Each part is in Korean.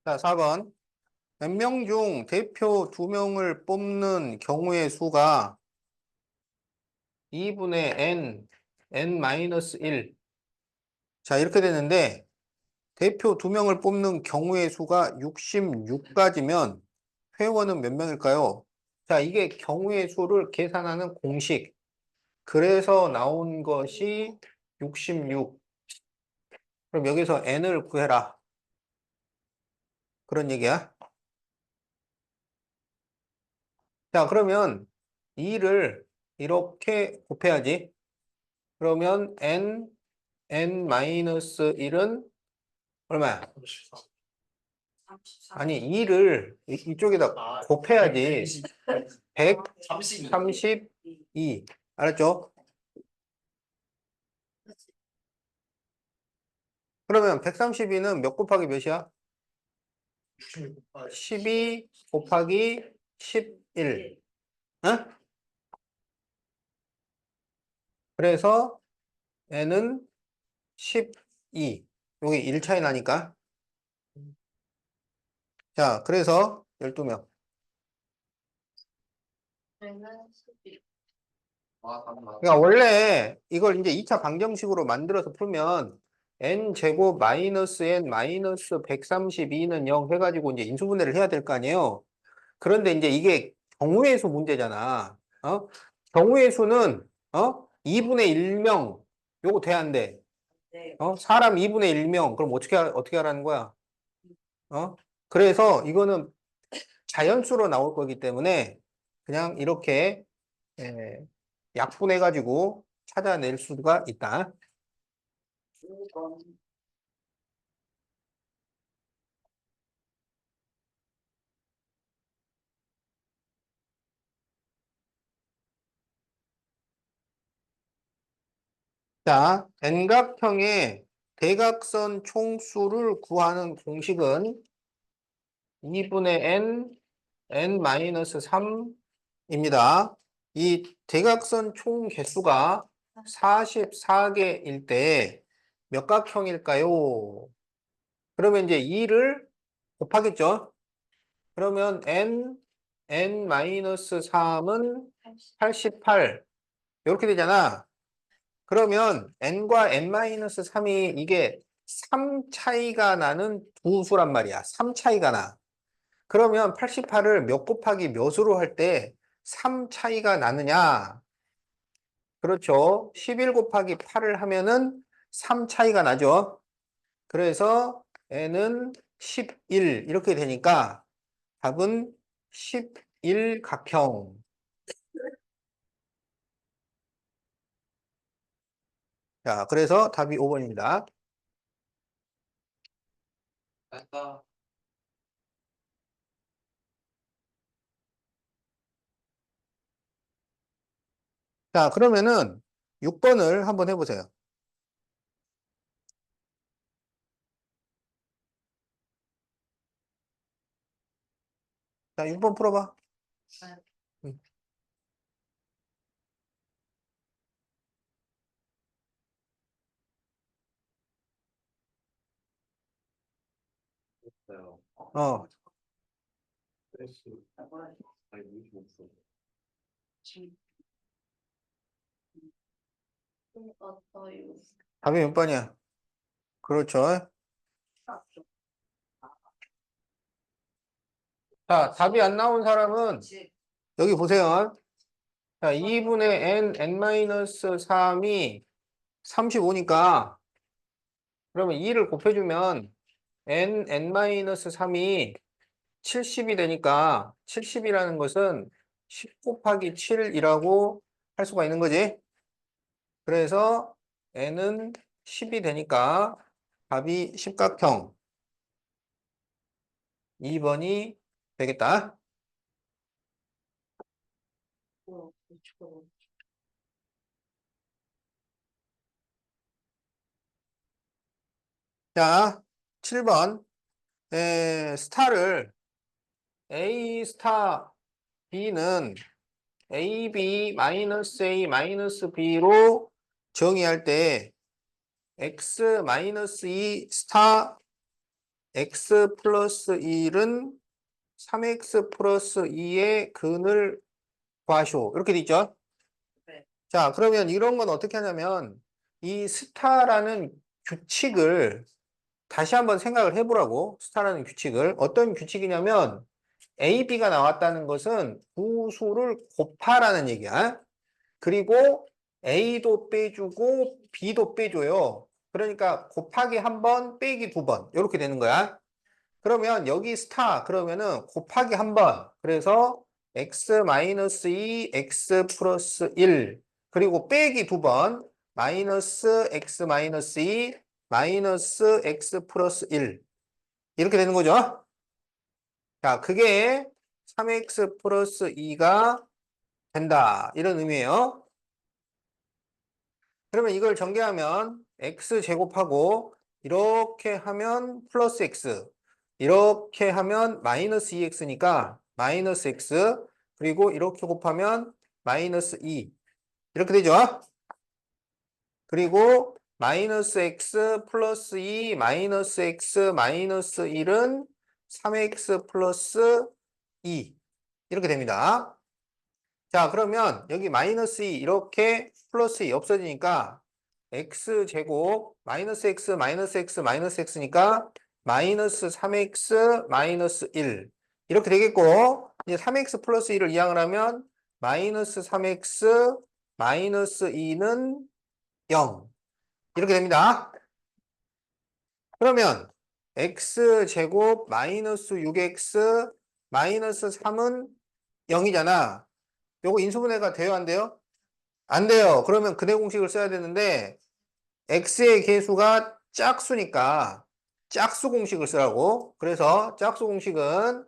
자, 4번. 몇 명 중 대표 2명을 뽑는 경우의 수가 2분의 n-1. 자, 이렇게 되는데, 대표 2명을 뽑는 경우의 수가 66가지면 회원은 몇 명일까요? 자, 이게 경우의 수를 계산하는 공식. 그래서 나온 것이 66. 그럼 여기서 n을 구해라. 그런 얘기야. 자, 그러면 2를 이렇게 곱해야지. 그러면 n-1은 얼마야? 아니, 2를 이쪽에다 곱해야지. 132. 알았죠? 그러면 132는 몇 곱하기 몇이야? 12 곱하기 11. 응? 그래서 n은 12. 여기 1 차이 나니까. 자, 그래서 12명. 그러니까 원래 이걸 이제 2차 방정식으로 만들어서 풀면 n제곱 마이너스 n 마이너스 132는 0 해가지고 이제 인수분해를 해야 될 거 아니에요. 그런데 이제 이게 경우의 수 문제잖아. 경우의 수는 2분의 1명 요거 돼야 안 돼. 사람 2분의 1명 그럼 어떻게 하라는 거야? 그래서 이거는 자연수로 나올 거기 때문에 그냥 이렇게 약분해가지고 찾아낼 수가 있다. 자, N각형의 대각선 총수를 구하는 공식은 2분의 n-3입니다. 이 대각선 총 개수가 44개일 때 몇 각형일까요? 그러면 이제 2를 곱하겠죠? 그러면 n-3은 88. 이렇게 되잖아. 그러면 n과 n-3이 이게 3 차이가 나는 두 수란 말이야. 3 차이가 나. 그러면 88을 몇 곱하기 몇으로 할 때 3 차이가 나느냐? 그렇죠. 11 곱하기 8을 하면은 3 차이가 나죠. 그래서 n은 11 이렇게 되니까 답은 11각형. 자, 그래서 답이 5번입니다. 자, 그러면은 6번을 한번 해보세요. 자, 6번 풀어봐. 응. 어, 답이 몇 번이야? 그렇죠. 자, 답이 안 나온 사람은 여기 보세요. 자, 2분의 n-3이 35니까 그러면 2를 곱해주면 n-3이 70이 되니까 70이라는 것은 10 곱하기 7이라고 할 수가 있는 거지. 그래서 n은 10이 되니까 답이 십각형 2번이 되겠다. 자, 7번. 스타를 A 스타 B는 AB 마이너스 A 마이너스 B로 정의할 때 x 마이너스 2 스타 x 플러스 1은 3x 플러스 2의 근을 구하시오. 이렇게 돼 있죠? 네. 자, 그러면 이런 건 어떻게 하냐면 이 스타라는 규칙을 다시 한번 생각을 해보라고. 스타라는 규칙을. 어떤 규칙이냐면 A, B가 나왔다는 것은 두 수를 곱하라는 얘기야. 그리고 A도 빼주고 B도 빼줘요. 그러니까 곱하기 한 번, 빼기 두 번. 이렇게 되는 거야. 그러면 여기 스타 그러면은 곱하기 한 번. 그래서 x 마이너스 2, x 플러스 1. 그리고 빼기 두 번. 마이너스 x 마이너스 2, 마이너스 x 플러스 1. 이렇게 되는 거죠. 자, 그게 3x 플러스 2가 된다. 이런 의미예요. 그러면 이걸 전개하면 x 제곱하고 이렇게 하면 플러스 x 이렇게 하면 마이너스 2x니까 마이너스 x 그리고 이렇게 곱하면 마이너스 2 이렇게 되죠. 그리고 마이너스 x 플러스 2 마이너스 x 마이너스 1은 3x 플러스 2 이렇게 됩니다. 자, 그러면 여기 마이너스 2 이렇게 플러스 2 없어지니까 x제곱 마이너스 x 마이너스 x 마이너스 x니까 마이너스 3x 마이너스 1 이렇게 되겠고 이제 3x 플러스 1을 이항을 하면 마이너스 3x 마이너스 2는 0 이렇게 됩니다. 그러면 x제곱 마이너스 6x 마이너스 3은 0이잖아. 요거 인수분해가 돼요, 안 돼요? 안 돼요. 그러면 근해 공식을 써야 되는데 x의 계수가 짝수니까 짝수 공식을 쓰라고. 그래서 짝수 공식은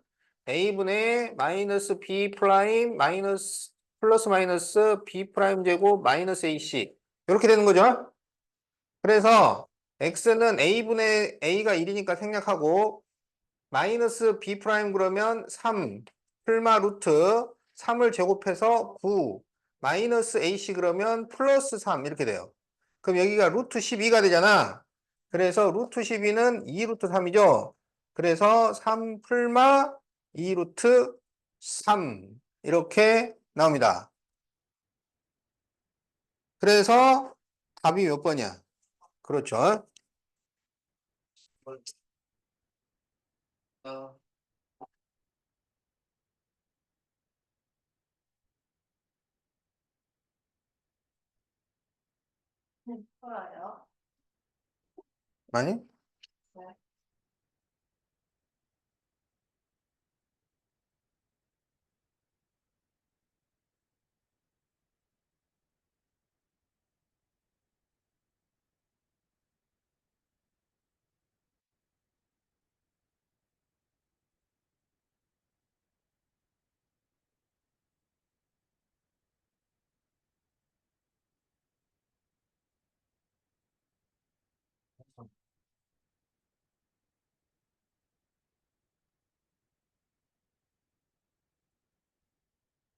a분의 마이너스 b 프라임 마이너스 플러스 마이너스 b 프라임 제곱 마이너스 ac 이렇게 되는 거죠. 그래서 x는 a분의 a가 1이니까 생략하고 마이너스 b 프라임 그러면 3 풀마 루트 3을 제곱해서 9 마이너스 ac 그러면 플러스 3 이렇게 돼요. 그럼 여기가 루트 12가 되잖아. 그래서 루트 12는 2 루트 3이죠. 그래서 3 풀마 2 루트 3 이렇게 나옵니다. 그래서 답이 몇 번이야? 그렇죠. 좋아요. 아니? 네.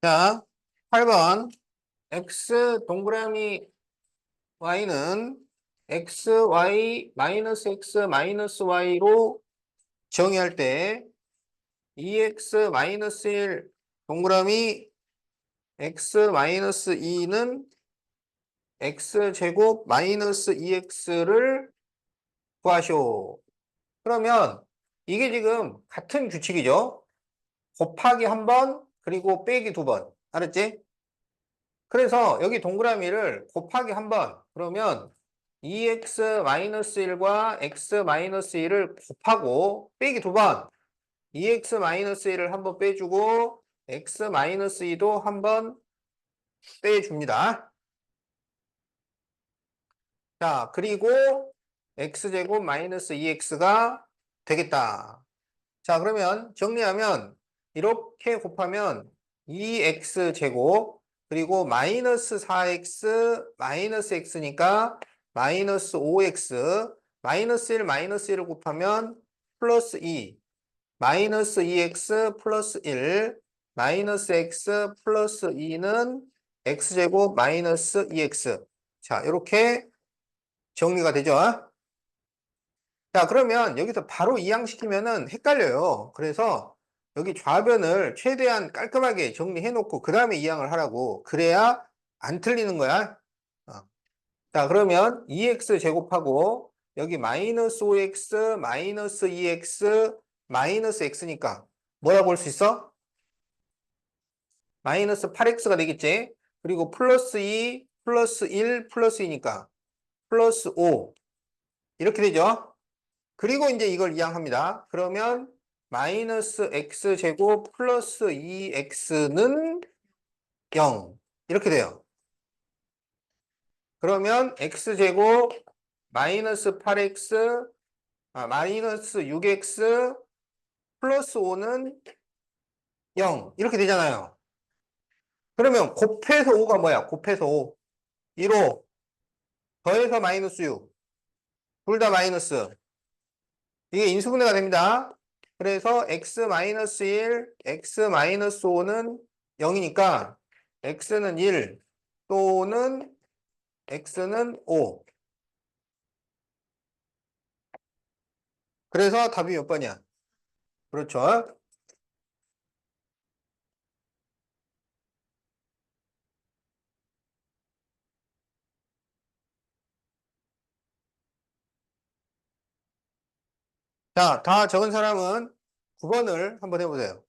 자, 8번 x 동그라미 y는 x, y, 마이너스 x, 마이너스 y로 정의할 때 2x 마이너스 1 동그라미 x 마이너스 2는 x제곱 마이너스 2x를 구하시오. 그러면 이게 지금 같은 규칙이죠. 곱하기 한 번, 그리고 빼기 두 번. 알았지? 그래서 여기 동그라미를 곱하기 한 번. 그러면 2x-1과 x-1을 곱하고 빼기 두 번. 2x-1을 한 번 빼주고 x-2도 한 번 빼줍니다. 자, 그리고 x제곱 마이너스 2x가 되겠다. 자, 그러면 정리하면 이렇게 곱하면 2x제곱 그리고 마이너스 4x 마이너스 x니까 마이너스 5x 마이너스 1 마이너스 1을 곱하면 플러스 2 마이너스 2x 플러스 1 마이너스 x 플러스 2는 x제곱 마이너스 2x 자, 이렇게 정리가 되죠? 자, 그러면 여기서 바로 이항시키면은 헷갈려요. 그래서 여기 좌변을 최대한 깔끔하게 정리해 놓고 그 다음에 이항을 하라고. 그래야 안 틀리는 거야. 어. 자, 그러면 2x 제곱하고 여기 마이너스 5x 마이너스 2x 마이너스 x니까 뭐라고 할 수 있어? 마이너스 8x가 되겠지? 그리고 플러스 2 플러스 1 플러스 2니까 플러스 5 이렇게 되죠? 그리고 이제 이걸 이항합니다. 그러면 마이너스 x제곱 플러스 2x는 0 이렇게 돼요. 그러면 x제곱 마이너스 8x 마이너스 6x 플러스 5는 0 이렇게 되잖아요. 그러면 곱해서 5가 뭐야? 곱해서 5 1호 더해서 마이너스 6 둘 다 마이너스 이게 인수분해가 됩니다. 그래서 x 마이너스 1 x 마이너스 5는 0이니까 x는 1 또는 x는 5 그래서 답이 몇 번이야? 그렇죠. 자, 다 적은 사람은 9번을 한번 해보세요.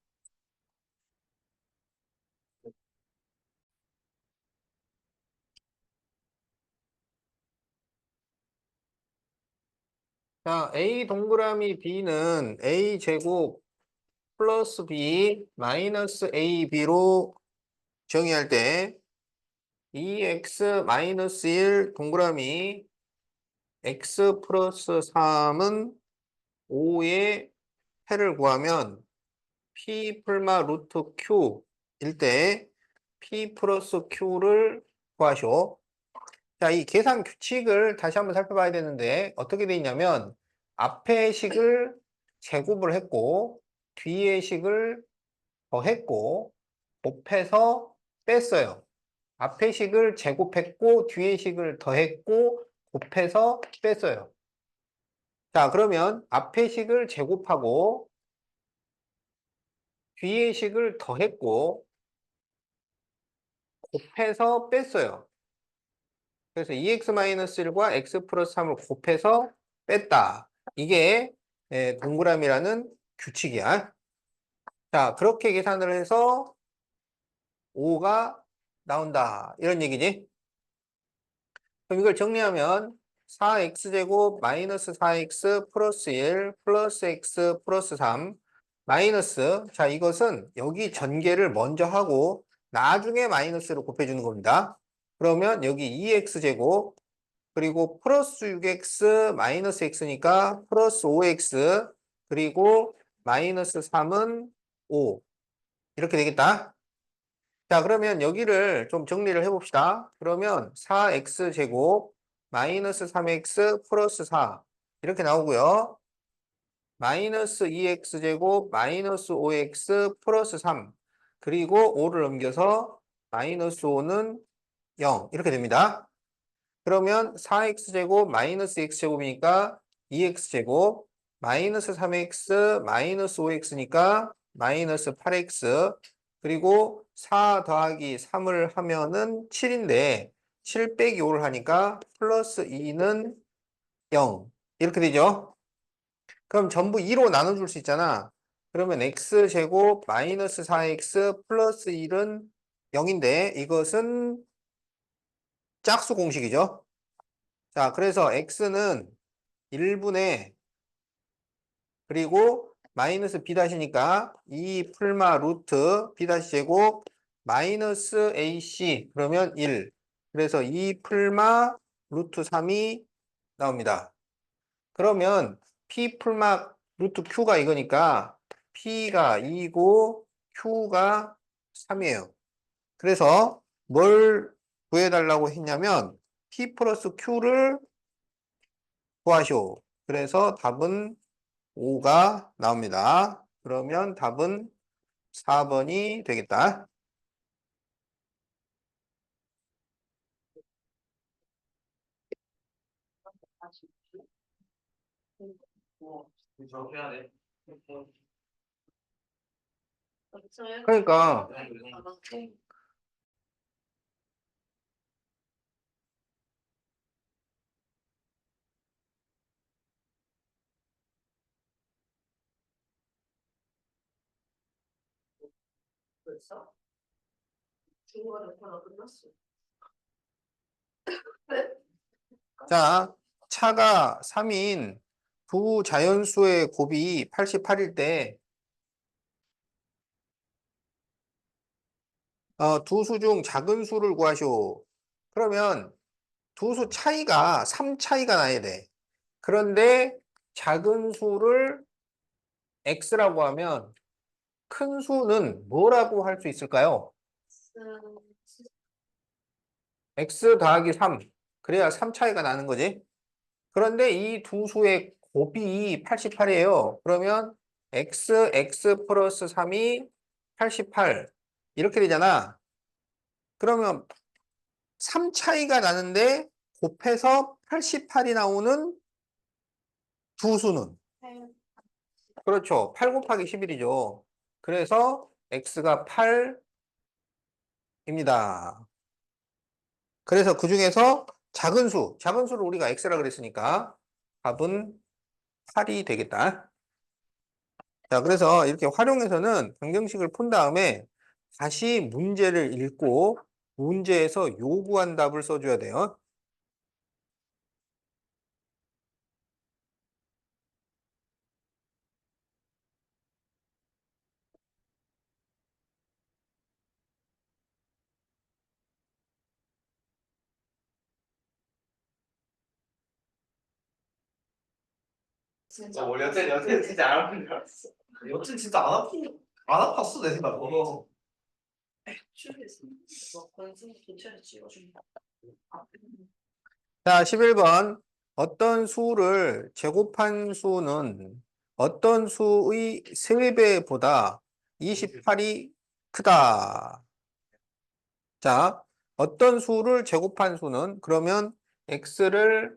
자, A 동그라미 B는 A 제곱 플러스 B 마이너스 AB로 정의할 때 2x 마이너스 1 동그라미 x 플러스 3은 5의 해를 구하면 P 풀마 루트 Q일 때 P 플러스 Q를 구하시오. 자, 이 계산 규칙을 다시 한번 살펴봐야 되는데 어떻게 돼 있냐면 앞의 식을 제곱을 했고 뒤의 식을 더했고 곱해서 뺐어요. 앞의 식을 제곱했고 뒤의 식을 더했고 곱해서 뺐어요. 자, 그러면 앞의 식을 제곱하고 뒤의 식을 더했고 곱해서 뺐어요. 그래서 2x-1과 x 플러스 3을 곱해서 뺐다. 이게 동그라미라는 규칙이야. 자, 그렇게 계산을 해서 5가 나온다. 이런 얘기지. 그럼 이걸 정리하면 4x제곱 마이너스 4x 플러스 1 플러스 x 플러스 3 마이너스 자 이것은 여기 전개를 먼저 하고 나중에 마이너스로 곱해주는 겁니다. 그러면 여기 2x제곱 그리고 플러스 6x 마이너스 x니까 플러스 5x 그리고 마이너스 3은 5 이렇게 되겠다. 자, 그러면 여기를 좀 정리를 해봅시다. 그러면 4x제곱 마이너스 3x 플러스 4 이렇게 나오고요. 마이너스 2x제곱 마이너스 5x 플러스 3 그리고 5를 넘겨서 마이너스 5는 0 이렇게 됩니다. 그러면 4x제곱 마이너스 x제곱이니까 2x제곱 마이너스 3x 마이너스 5x니까 마이너스 8x 그리고 4 더하기 3을 하면은 7인데 7 빼기 5를 하니까 플러스 2는 0 이렇게 되죠. 그럼 전부 2로 나눠줄 수 있잖아. 그러면 x제곱 마이너스 4x 플러스 1은 0인데 이것은 짝수 공식이죠. 자, 그래서 x는 1분의 그리고 마이너스 b 다시니까 2 풀마 루트 b 다시 제곱 마이너스 ac 그러면 1 그래서 2 풀마 루트 3이 나옵니다. 그러면 p 풀마 루트 q가 이거니까 p가 2고 q가 3이에요. 그래서 뭘 구해달라고 했냐면 p 플러스 q를 구하시오. 그래서 답은 5가 나옵니다. 그러면 답은 4번이 되겠다. 저렇게 해야 돼. 그러니까 벌써? 중국어 몇번 끝났어. 자, 차가 3인 두 자연수의 곱이 88일 때 두 수 중 작은 수를 구하시오. 그러면 두 수 차이가 3 차이가 나야 돼. 그런데 작은 수를 x라고 하면 큰 수는 뭐라고 할 수 있을까요? x 더하기 3. 그래야 3 차이가 나는 거지. 그런데 이 두 수의 곱이 88이에요. 그러면 x 플러스 3이 88. 이렇게 되잖아. 그러면 3 차이가 나는데 곱해서 88이 나오는 두 수는? 그렇죠. 8 곱하기 11이죠. 그래서 x가 8입니다. 그래서 그 중에서 작은 수를 우리가 x라 그랬으니까 답은 8이 되겠다. 자, 그래서 이렇게 활용해서는 방정식을 푼 다음에 다시 문제를 읽고 문제에서 요구한 답을 써줘야 돼요. 진짜. 원래 여튼 진짜 안 아픈 줄 알았어. 여튼 진짜 안 아팠어 내 생각으로. 추리했어. 뭐 건승 도체를 찍어준다. 자, 11번. 어떤 수를 제곱한 수는 어떤 수의 3배보다 28이 크다. 자, 어떤 수를 제곱한 수는 그러면 x를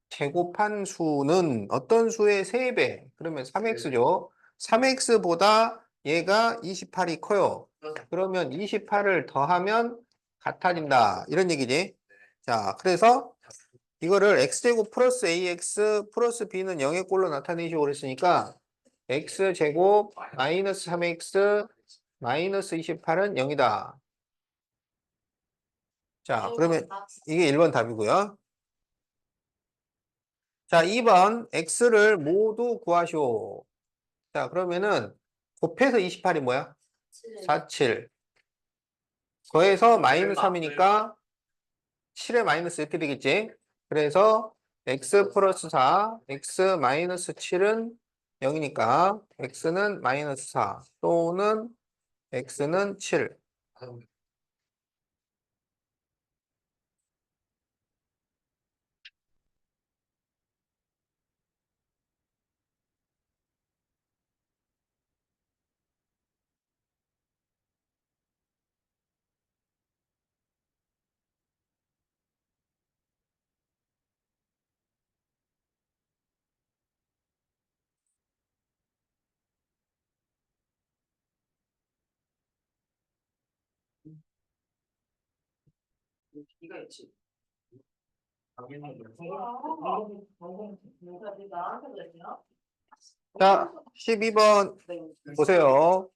제곱한 수는 어떤 수의 3배. 그러면 3x죠. 3x보다 얘가 28이 커요. 그러면 28을 더하면 같아진다. 이런 얘기지. 자, 그래서 이거를 x제곱 플러스 ax 플러스 b는 0의 꼴로 나타내시고 그랬으니까 x제곱 마이너스 3x 마이너스 28은 0이다. 자, 그러면 이게 1번 답이고요. 자, 2번 x를 모두 구하시오. 자, 그러면은 곱해서 28이 뭐야? 4, 7. 더해서 마이너스 3이니까 7의 마이너스 이렇게 되겠지? 그래서 x 플러스 4, x 마이너스 7은 0이니까 x는 마이너스 4 또는 x는 7. 기가 있지. 나한테 그랬냐? 자, 12번 보세요.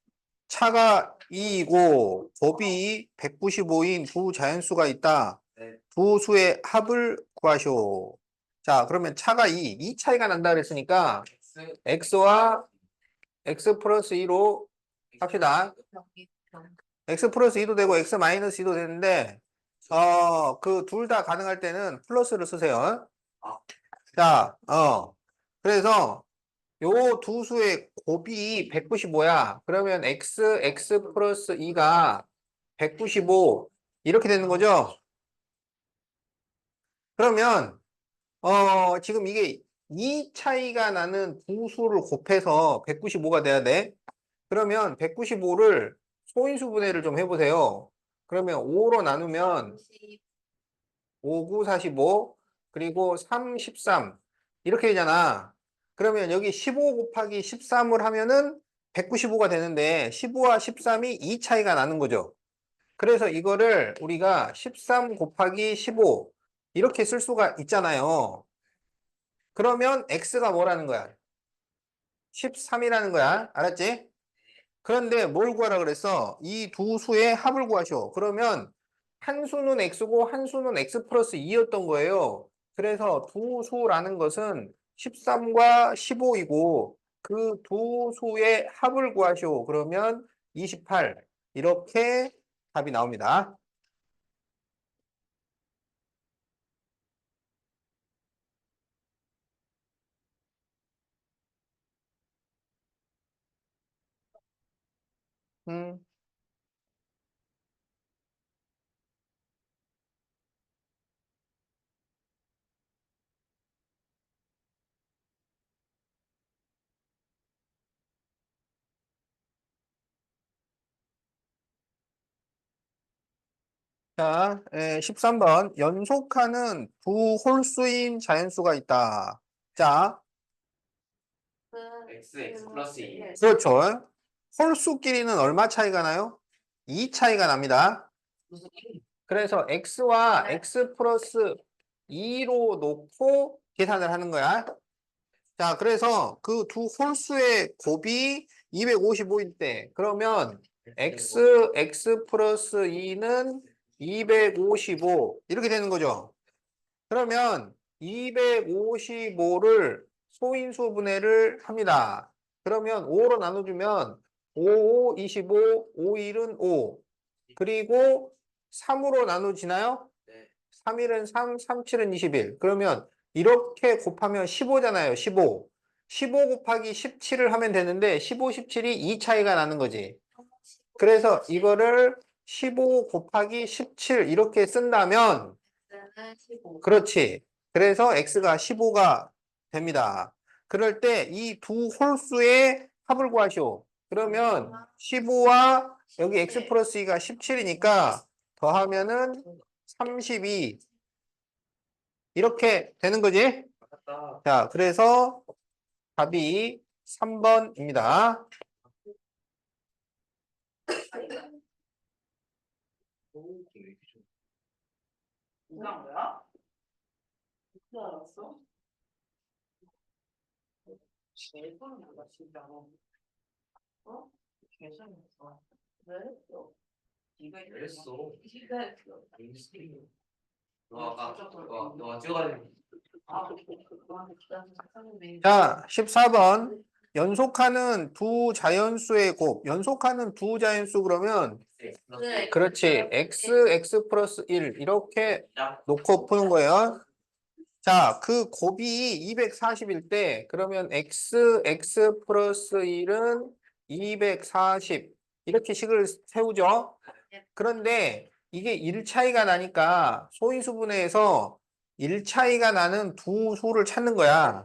차가 2이고 곱이 195인 두 자연수가 있다. 두 수의 합을 구하시오. 자, 그러면 차가 2 차이가 난다 그랬으니까 x와 x 플러스 2로 합시다. x 플러스 2도 되고 x 마이너스 2도 되는데 그 둘 다 가능할 때는 플러스를 쓰세요. 자, 그래서 요 두 수의 곱이 195야. 그러면 x 플러스 2가 195 이렇게 되는 거죠. 그러면 지금 이게 2 차이가 나는 두 수를 곱해서 195가 돼야 돼. 그러면 195를 소인수 분해를 좀 해보세요. 그러면 5로 나누면 5, 9, 45 그리고 3, 13 이렇게 되잖아. 그러면 여기 15 곱하기 13을 하면은 195가 되는데 15와 13이 2 차이가 나는 거죠. 그래서 이거를 우리가 13 곱하기 15 이렇게 쓸 수가 있잖아요. 그러면 x가 뭐라는 거야? 13이라는 거야. 알았지? 그런데 뭘 구하라 그랬어? 이 두 수의 합을 구하시오. 그러면 한 수는 x고 한 수는 x 플러스 2였던 거예요. 그래서 두 수라는 것은 13과 15이고 그 두 수의 합을 구하시오. 그러면 28. 이렇게 답이 나옵니다. 음. 자, 13번. 연속하는 두 홀수인 자연수가 있다. 자, XX 플러스 2. 그렇죠. 홀수끼리는 얼마 차이가 나요? 2 차이가 납니다. 그래서 x와 x 플러스 2로 놓고 계산을 하는 거야. 자, 그래서 그 두 홀수의 곱이 255일 때, 그러면 x 플러스 2는 255 이렇게 되는 거죠. 그러면 255를 소인수 분해를 합니다. 그러면 5로 나눠주면 5, 5, 25, 5, 1은 5. 그리고 3으로 나눠지나요? 네. 3일은 3, 3, 7은 21. 그러면 이렇게 곱하면 15잖아요. 15. 15 곱하기 17을 하면 되는데 15, 17이 2 차이가 나는 거지. 그래서 이거를 15 곱하기 17 이렇게 쓴다면 그렇지. 그래서 x가 15가 됩니다. 그럴 때 이 두 홀수의 합을 구하시오. 그러면 15와 여기 x 플러스 2가 17이니까 더하면은 32 이렇게 되는 거지. 맞다. 자, 그래서 답이 3번입니다. 누가 뭐야? 누가 알았어? 제일 뻔한 거다 진짜. 어? 괜찮았어. 왜 했어? 네가 했어. 네가 했어. 너가 찍어야 돼. 아, 그거한테 기다려서 사는데. 자, 14번. 연속하는 두 자연수의 곱. 연속하는 두 자연수 그러면 네. 그렇지. x 플러스 1 이렇게 놓고 푸는 거예요. 자, 그 곱이 240일 때 그러면 x 플러스 1은 240 이렇게 식을 세우죠. 그런데 이게 1 차이가 나니까 소인수분해에서 1 차이가 나는 두 수를 찾는 거야.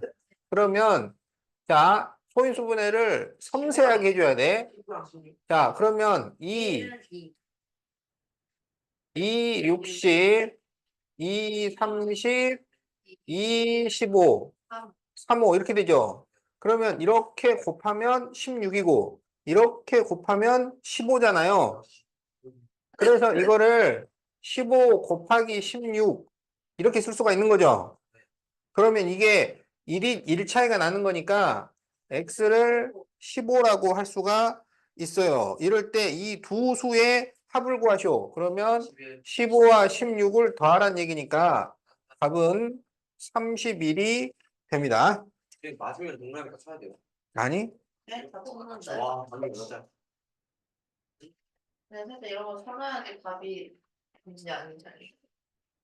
그러면 자, 소인수분해를 섬세하게 해줘야 돼. 자, 그러면 2, 60, 30, 25, 35 이렇게 되죠. 그러면 이렇게 곱하면 16이고 이렇게 곱하면 15잖아요. 그래서 이거를 15 곱하기 16 이렇게 쓸 수가 있는 거죠. 그러면 이게 1 차이가 나는 거니까 x를 15라고 할 수가 있어요. 이럴 때 이 두 수의 합을 구하시오. 그러면 15와 16을 더하라는 얘기니까 답은 31이 됩니다. 맞으면 동그라미가 쳐야 돼요. 아니? 네? 다 쳤는데. 와, 방금 진짜. 네, 근데 이런 거 설명해야지 답이 뭔지 아닌지 알죠.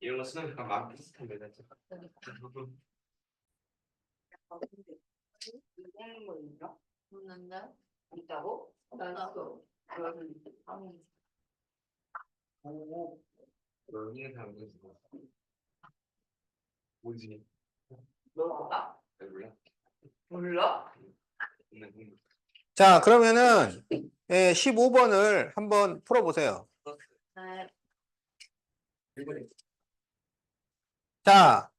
이런 거 쓰는 거 막 비슷한 매달. 이런 거 있나? 없는데? 있다고? 없어. 오. 여기는 사람 뭐지? 너 알아? 몰라? 몰라? 자, 그러면은 15번을 한번 풀어보세요. 네. 자,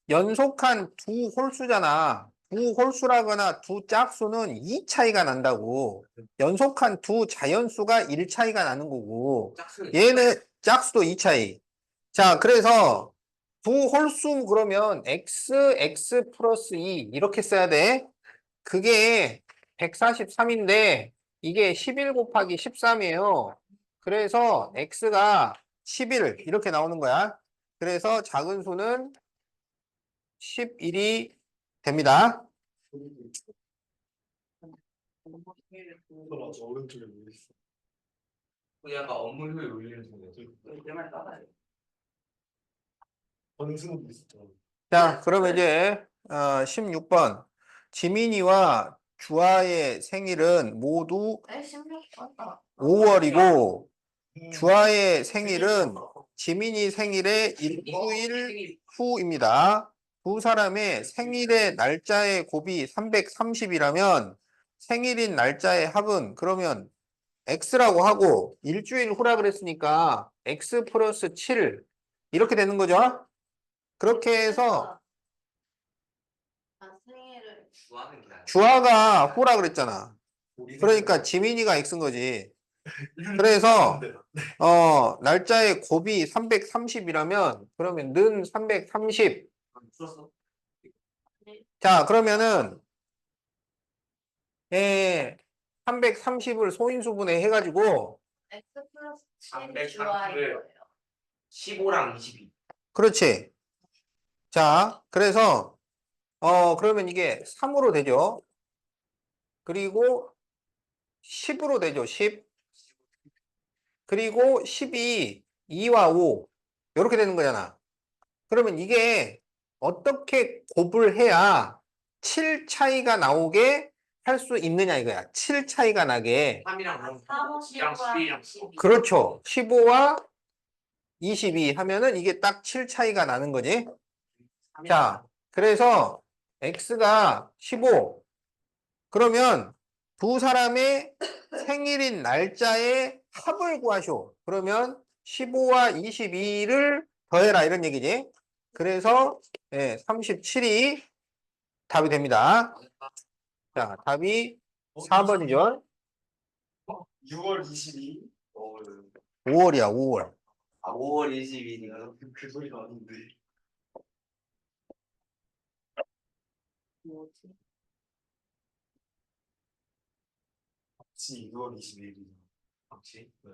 연속한 두 홀수잖아. 두 홀수라거나 두 짝수는 2 차이가 난다고. 연속한 두 자연수가 1 차이가 나는 거고. 짝수는 얘는 짝수도 2 차이. 자, 그래서 두 홀수 그러면 x 플러스 2 이렇게 써야 돼. 그게 143인데 이게 11 곱하기 13이에요. 그래서 x가 11 이렇게 나오는 거야. 그래서 작은 수는 11이 됩니다. 맞아, 오른쪽에 뭐 있어. 약간 업무 효율 올리는 중이야. 내말 따라해. 번승도 있어. 자, 그러면 이제 16번. 지민이와 주아의 생일은 모두 16번. 5월이고 주아의 생일은 지민이 생일의 일주일 후입니다. 두 사람의 생일의 날짜의 곱이 330이라면 생일인 날짜의 합은 그러면 x라고 하고 일주일 후라 그랬으니까 x 플러스 7 이렇게 되는 거죠. 그렇게 해서 생일을 주아가 후라 그랬잖아. 그러니까 지민이가 x인 거지. 그래서 날짜의 곱이 330이라면 그러면 는 330. 자, 그러면은 330을 소인수분해 해가지고 X 플러스 7 330을 주아인 거예요. 15랑 22. 그렇지. 자, 그래서 그러면 이게 3으로 되죠. 그리고 10으로 되죠. 10. 그리고 10이 2와 5 이렇게 되는 거잖아. 그러면 이게 어떻게 곱을 해야 7 차이가 나오게 할 수 있느냐 이거야. 7 차이가 나게. 3이랑 3, 11이랑 12. 그렇죠. 15와 22 하면은 이게 딱 7 차이가 나는 거지. 자, 그래서 x가 15. 그러면 두 사람의 생일인 날짜의 합을 구하쇼. 그러면 15와 22를 더해라 이런 얘기지. 그래서 37이 답이 됩니다. 자, 답이 4번이죠. 6월 22일. 5월이야, 5월. 5월 22일인가? 그 소리가 아닌데. 뭐지? 그치, 6월 22일이야. 그치? 네.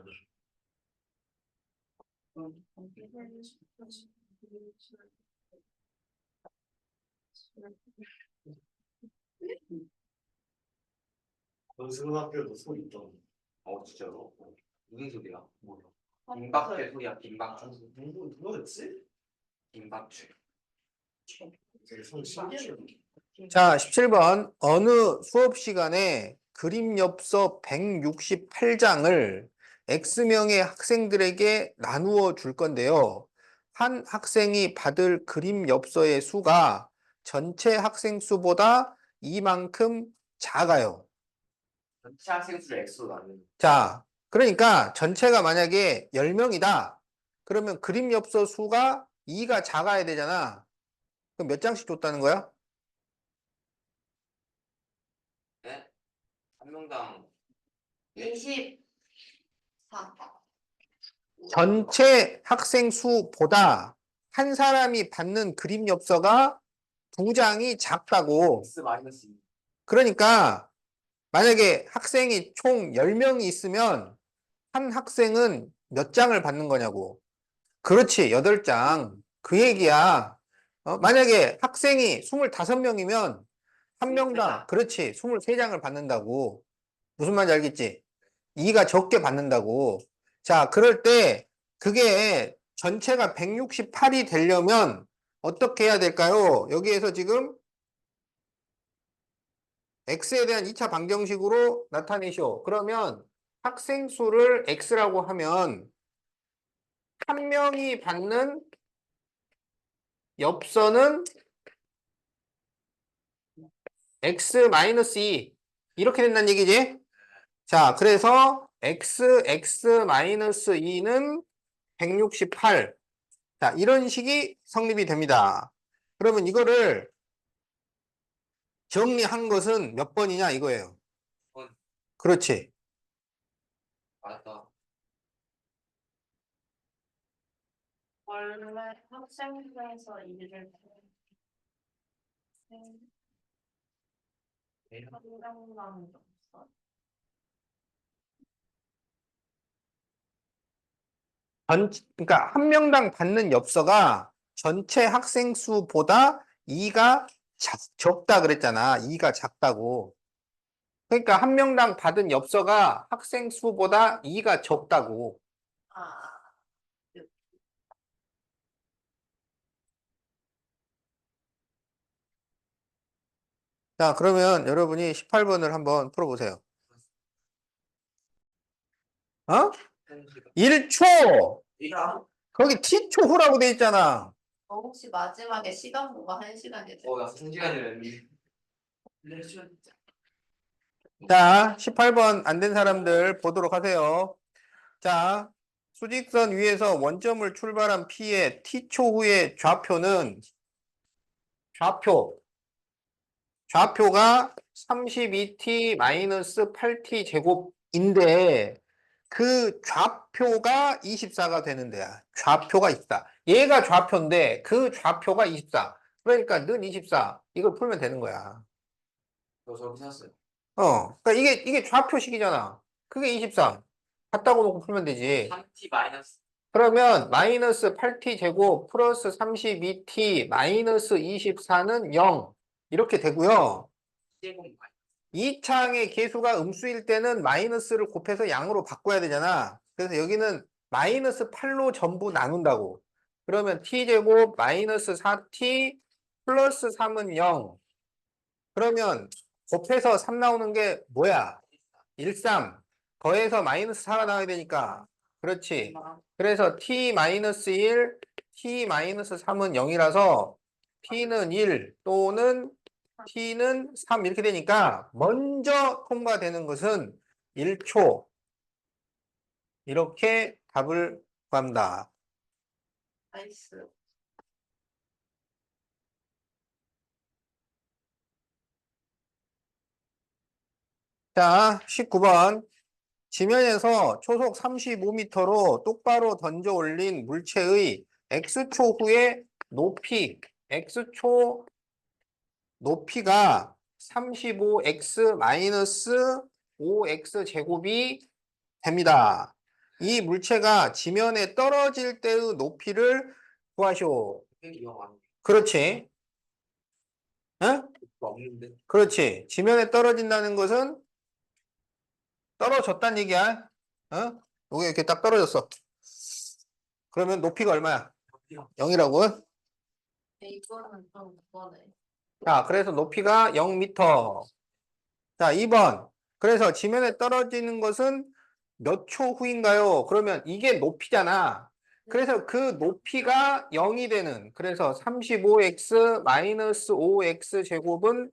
연승학교도 소리 있다. 진짜로? 무슨 소리야? 몰라. 빈박죄 소리야, 빈박죄. 누구였지? 빈박죄. 되게 소리 신기해. 자, 17번. 어느 수업 시간에 그림 엽서 168장을 X명의 학생들에게 나누어 줄 건데요. 한 학생이 받을 그림 엽서의 수가 전체 학생 수보다 이만큼 작아요. 전체 학생 수를 X로 나누는. 자, 그러니까 전체가 만약에 10명이다. 그러면 그림 엽서 수가 2가 작아야 되잖아. 그럼 몇 장씩 줬다는 거야? 네? 한 명당 24. 전체 학생 수보다 한 사람이 받는 그림 엽서가 2장이 작다고. X 마이너스 2. 그러니까 만약에 학생이 총 10명이 있으면 한 학생은 몇 장을 받는 거냐고. 그렇지, 8장. 그 얘기야. 만약에 학생이 25명이면 한 명당, 그렇지, 23장을 받는다고. 무슨 말인지 알겠지? 2가 적게 받는다고. 자, 그럴 때 그게 전체가 168이 되려면 어떻게 해야 될까요? 여기에서 지금 x에 대한 2차 방정식으로 나타내시오. 그러면 학생 수를 x라고 하면 한 명이 받는 엽서는 x-2 이렇게 된다는 얘기지? 자, 그래서 x-2는 168. 자, 이런 식이 성립이 됩니다. 그러면 이거를 정리한 것은 몇 번이냐 이거예요. 번. 그렇지. 맞다. 원래 학생부에서 일을 네. 한명만 없어. 그러니까 한 명당 받는 엽서가 전체 학생 수보다 2가 적다 그랬잖아. 2가 작다고. 그러니까 한 명당 받은 엽서가 학생 수보다 2가 적다고. 아, 자, 그러면 여러분이 18번을 한번 풀어보세요. 어? 1초! 이가 거기 T초 후라고 돼 있잖아. 혹시 마지막에 시간부가 1시간이 돼? 나 2시간이랬는데. 자, 18번 안 된 사람들 보도록 하세요. 자, 수직선 위에서 원점을 출발한 P의 T초 후의 좌표가 32t-8t 제곱인데 그 좌표가 24가 되는 데야. 좌표가 있다. 얘가 좌표인데 그 좌표가 24. 그러니까 는 24. 이걸 풀면 되는 거야. 저렇게 샀어요. 그러니까 이게 좌표식이잖아. 그게 24. 같다고 놓고 풀면 되지. 3t 마이너스. 그러면 마이너스 8t 제곱 플러스 32t 마이너스 24는 0. 이렇게 되고요. 제곱 마이너스. 이 창의 계수가 음수일 때는 마이너스를 곱해서 양으로 바꿔야 되잖아. 그래서 여기는 마이너스 8로 전부 나눈다고. 그러면 t제곱 마이너스 4t 플러스 3은 0. 그러면 곱해서 3 나오는 게 뭐야? 13. 더해서 마이너스 4가 나와야 되니까. 그렇지. 그래서 t-1, t-3은 0이라서 t는 1 또는 t는 3 이렇게 되니까 먼저 통과되는 것은 1초. 이렇게 답을 구합니다. 나이스. 자, 19번. 지면에서 초속 35m로 똑바로 던져 올린 물체의 x초 후의 x초 높이가 35x-5x 제곱이 됩니다. 이 물체가 지면에 떨어질 때의 높이를 구하시오. 그렇지. 응? 없는데. 그렇지. 지면에 떨어진다는 것은 떨어졌다는 얘기야. 여기 이렇게 딱 떨어졌어. 그러면 높이가 얼마야? 0이라고? 이거는 좀 그거네. 자, 그래서 높이가 0m. 자, 2번. 그래서 지면에 떨어지는 것은 몇 초 후인가요? 그러면 이게 높이잖아. 그래서 그 높이가 0이 되는. 그래서 35x-5x 제곱은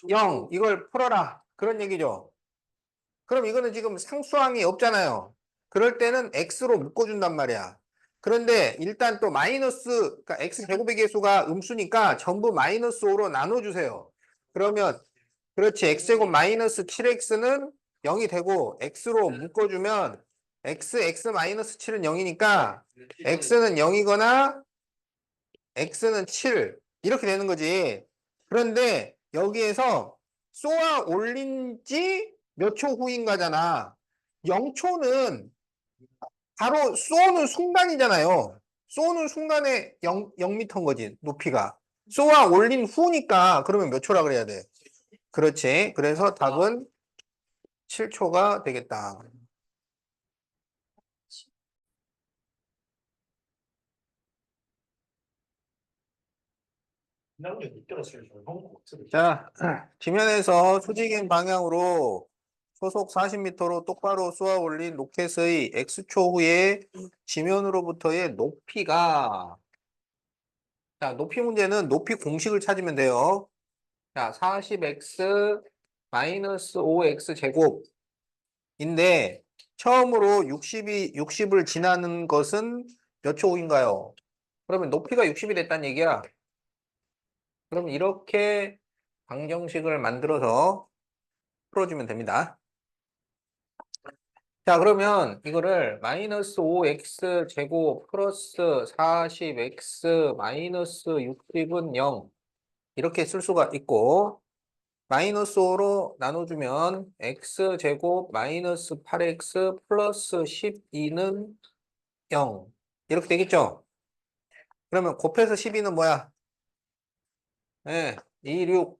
0. 이걸 풀어라. 그런 얘기죠. 그럼 이거는 지금 상수항이 없잖아요. 그럴 때는 x로 묶어준단 말이야. 그런데 일단 또 그러니까 x 제곱의 개수가 음수니까 전부 마이너스 5로 나눠주세요. 그러면 그렇지. x제곱 마이너스 7x는 0이 되고 x로 묶어주면 x 마이너스 7은 0이니까 x는 0이거나 x는 7 이렇게 되는 거지. 그런데 여기에서 쏘아 올린 지 몇 초 후인가잖아. 0초는 바로 쏘는 순간이잖아요. 쏘는 순간에 0m인 거지, 높이가. 쏘아 올린 후니까 그러면 몇 초라 그래야 돼? 그렇지. 그래서 답은 7초가 되겠다. 자, 지면에서 수직인 방향으로 초속 40m로 똑바로 쏘아 올린 로켓의 X초 후에 지면으로부터의 높이가 자, 높이 문제는 높이 공식을 찾으면 돼요. 자, 40x 마이너스 5x 제곱인데 처음으로 60을 지나는 것은 몇 초 후인가요? 그러면 높이가 60이 됐다는 얘기야. 그럼 이렇게 방정식을 만들어서 풀어주면 됩니다. 자, 그러면 이거를 마이너스 5x 제곱 플러스 40x 마이너스 60은 0 이렇게 쓸 수가 있고 마이너스 5로 나눠주면 x 제곱 마이너스 8x 플러스 12는 0 이렇게 되겠죠? 그러면 곱해서 12는 뭐야? 네, 2, 6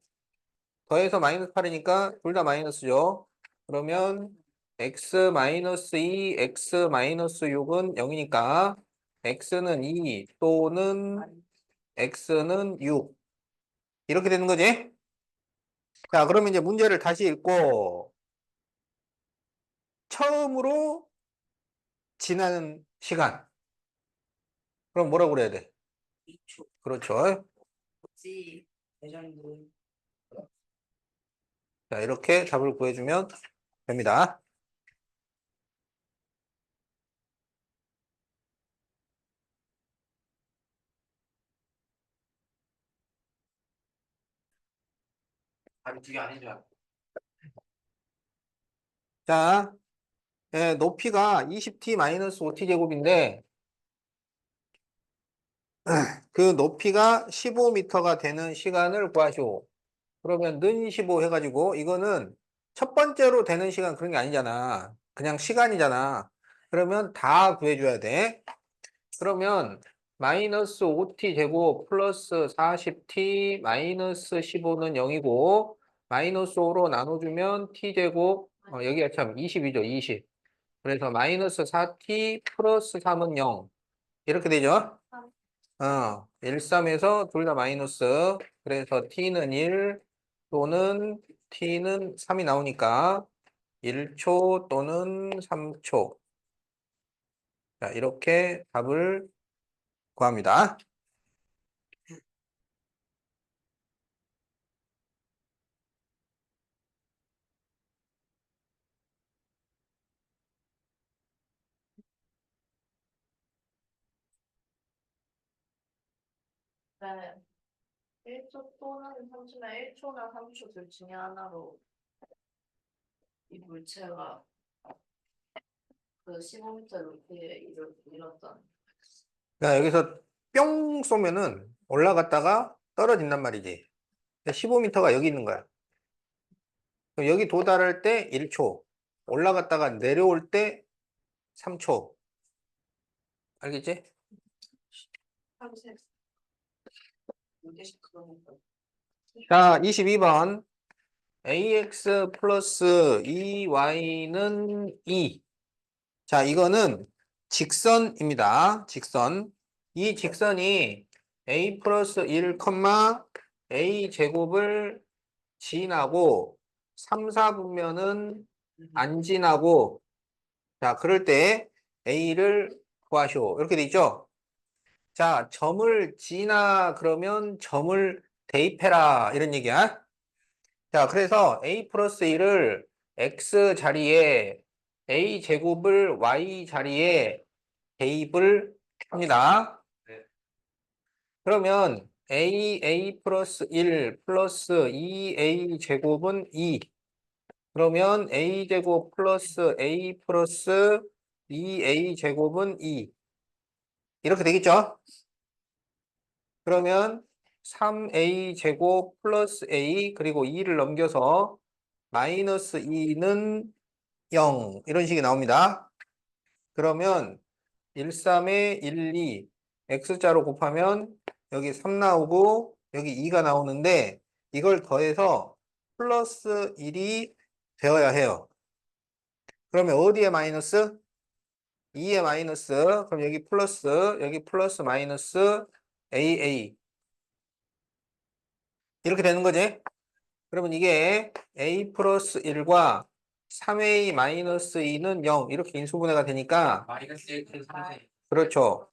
더해서 마이너스 8이니까 둘 다 마이너스죠. 그러면 x 마이너스 2, x 마이너스 6은 0이니까 x는 2 또는 x는 6 이렇게 되는 거지? 자, 그러면 이제 문제를 다시 읽고 처음으로 지나는 시간. 그럼 뭐라고 그래야 돼? 2초. 그렇죠. 지 레전드. 자, 이렇게 답을 구해주면 됩니다. 아니 그게 아니죠. 자, 높이가 20t-5t 제곱인데 그 높이가 15m가 되는 시간을 구하시오. 그러면 는 15 해가지고 이거는 첫 번째로 되는 시간 그런 게 아니잖아. 그냥 시간이잖아. 그러면 다 구해줘야 돼. 그러면 마이너스 5t 제곱 플러스 40t 마이너스 15는 0이고 마이너스 5로 나눠주면 t 제곱 여기가 참 20이죠. 20. 그래서 마이너스 4t 플러스 3은 0 이렇게 되죠. 13에서 둘 다 마이너스 그래서 t는 1 또는 t는 3이 나오니까 1초 또는 3초 자, 이렇게 답을 구합니다. 네. 1초 또는 3초나 1초나 3초 둘 중에 하나로 이 물체가 그 15m 높이에 이뤘던. 자, 여기서 뿅 쏘면은 올라갔다가 떨어진단 말이지. 15m가 여기 있는 거야. 그럼 여기 도달할 때 1초, 올라갔다가 내려올 때 3초. 알겠지? 30. 6개씩 그러니까. 자, 22번. ax 플러스 2y는 2. 자, 이거는 직선입니다. 직선. 이 직선이 a 플러스 1, a 제곱을 지나고 3, 4분면은 안 지나고 자, 그럴 때 a를 구하시오. 이렇게 돼 있죠? 자, 점을 지나 그러면 점을 대입해라. 이런 얘기야. 자, 그래서 a 플러스 1을 x 자리에 a 제곱을 y 자리에 대입을 합니다. 네. 그러면 a 플러스 1 플러스 2a 제곱은 2. 그러면 a 제곱 플러스 a 플러스 2a 제곱은 2. 이렇게 되겠죠? 그러면 3a 제곱 플러스 a 그리고 2를 넘겨서 마이너스 2는 0 이런 식이 나옵니다. 그러면 1, 3에 1, 2 x자로 곱하면 여기 3 나오고 여기 2가 나오는데 이걸 더해서 플러스 1이 되어야 해요. 그러면 어디에 마이너스? 2에 마이너스 그럼 여기 플러스 마이너스 AA 이렇게 되는 거지. 그러면 이게 A 플러스 1과 3A 마이너스 2는 0 이렇게 인수분해가 되니까 마이너스 1, 3. 그렇죠.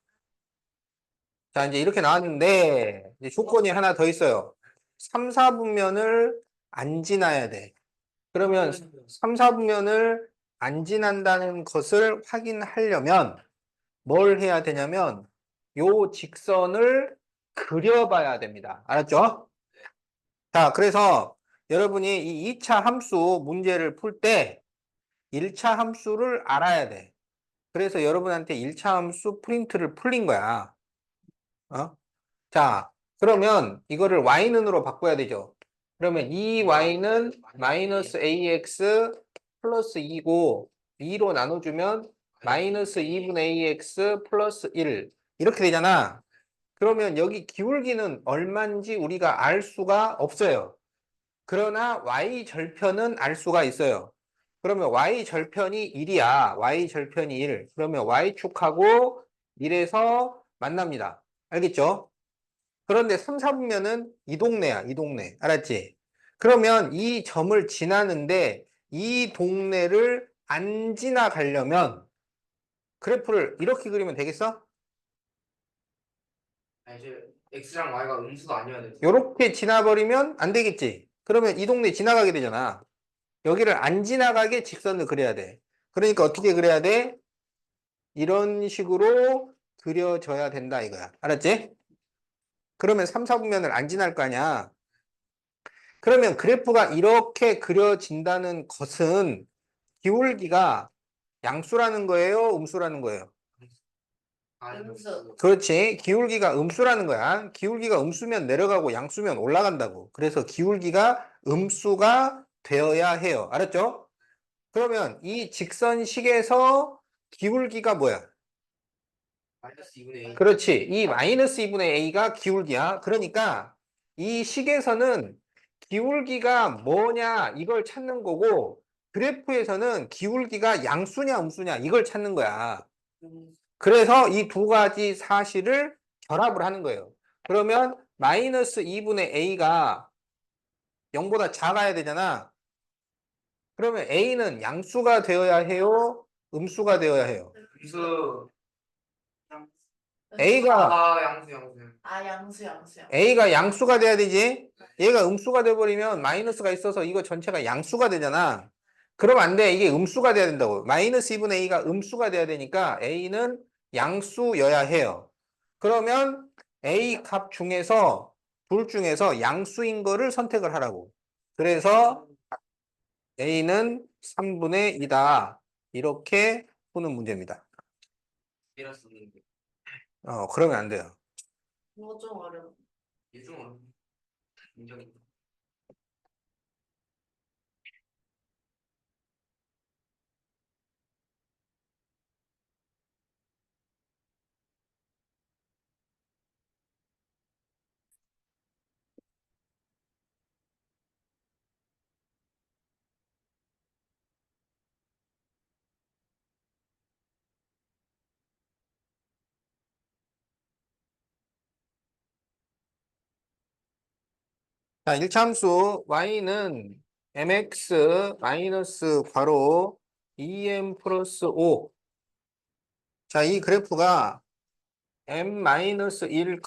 자, 이제 이렇게 나왔는데 이제 조건이 하나 더 있어요. 3, 4분면을 안 지나야 돼. 그러면 3, 4분면을 안 지난다는 것을 확인하려면 뭘 해야 되냐면 요 직선을 그려봐야 됩니다. 알았죠? 자, 그래서 여러분이 이 2차 함수 문제를 풀 때 1차 함수를 알아야 돼. 그래서 여러분한테 1차 함수 프린트를 풀린 거야. 어? 자, 그러면 이거를 y는으로 바꿔야 되죠. 그러면 이 y는 마이너스 ax 플러스 2고 2로 나눠주면 마이너스 2분의 ax 플러스 1 이렇게 되잖아. 그러면 여기 기울기는 얼마인지 우리가 알 수가 없어요. 그러나 y 절편은 알 수가 있어요. 그러면 y 절편이 1이야. y 절편이 1. 그러면 y축하고 1에서 만납니다. 알겠죠? 그런데 3, 4분면은 이 동네야, 이 동네. 알았지? 그러면 이 점을 지나는데 이 동네를 안 지나가려면 그래프를 이렇게 그리면 되겠어? 아, 이제 x랑 y가 음수가 아니어야 돼. 이렇게 지나버리면 안 되겠지? 그러면 이 동네 지나가게 되잖아. 여기를 안 지나가게 직선을 그려야 돼. 그러니까 어떻게 그려야 돼? 이런 식으로 그려져야 된다 이거야. 알았지? 그러면 3, 4분면을 안 지날 거 아니야. 그러면 그래프가 이렇게 그려진다는 것은 기울기가 양수라는 거예요? 음수라는 거예요? 음수. 그렇지. 기울기가 음수라는 거야. 기울기가 음수면 내려가고 양수면 올라간다고. 그래서 기울기가 음수가 되어야 해요. 알았죠? 그러면 이 직선식에서 기울기가 뭐야? 마이너스 2분의 a. 그렇지. 이 마이너스 2분의 a가 기울기야. 그러니까 이 식에서는 기울기가 뭐냐 이걸 찾는 거고 그래프에서는 기울기가 양수냐 음수냐 이걸 찾는 거야. 그래서 이 두 가지 사실을 결합을 하는 거예요. 그러면 마이너스 2분의 a가 0보다 작아야 되잖아. 그러면 a는 양수가 되어야 해요? 음수가 되어야 해요? 음수. a가 아, 양수, 양수. 아, 양수, 양수, 양수. A가 양수가 돼야 되지. 얘가 음수가 돼버리면 마이너스가 있어서 이거 전체가 양수가 되잖아. 그럼 안 돼. 이게 음수가 돼야 된다고. 마이너스 2분의 A가 음수가 돼야 되니까 A는 양수여야 해요. 그러면 A 값 중에서 둘 중에서 양수인 거를 선택을 하라고. 그래서 A는 3분의 2다. 이렇게 푸는 문제입니다. 이랬었는데. 그러면 안 돼요. 이거 좀 어려워. 이중 인정. 자, 1차 함수 y는 mx 마이너스 괄호 2m 플러스 5. 자, 이 그래프가 m 마이너스 1,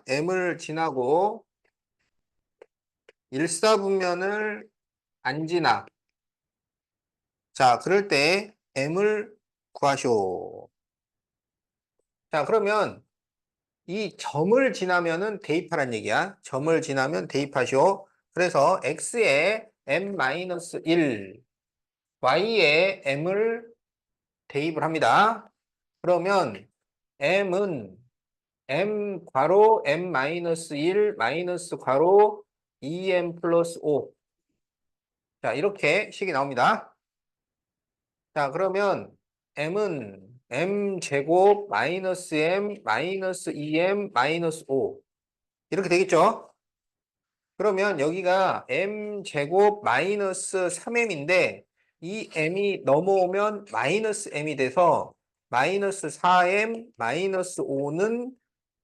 m을 지나고 일사분면을 안 지나. 자, 그럴 때 m을 구하시오. 자, 그러면 이 점을 지나면은 대입하란 얘기야. 점을 지나면 대입하시오. 그래서 x에 m 마이너스 1, y에 m을 대입을 합니다. 그러면 m은 m 괄호 m 마이너스 1 마이너스 괄호 2m 플러스 5. 자, 이렇게 식이 나옵니다. 자, 그러면 m은 m 제곱 마이너스 m 마이너스 2m 마이너스 5. 이렇게 되겠죠? 그러면 여기가 m 제곱 마이너스 3m인데 이 m이 넘어오면 마이너스 m이 돼서 마이너스 4m 마이너스 5는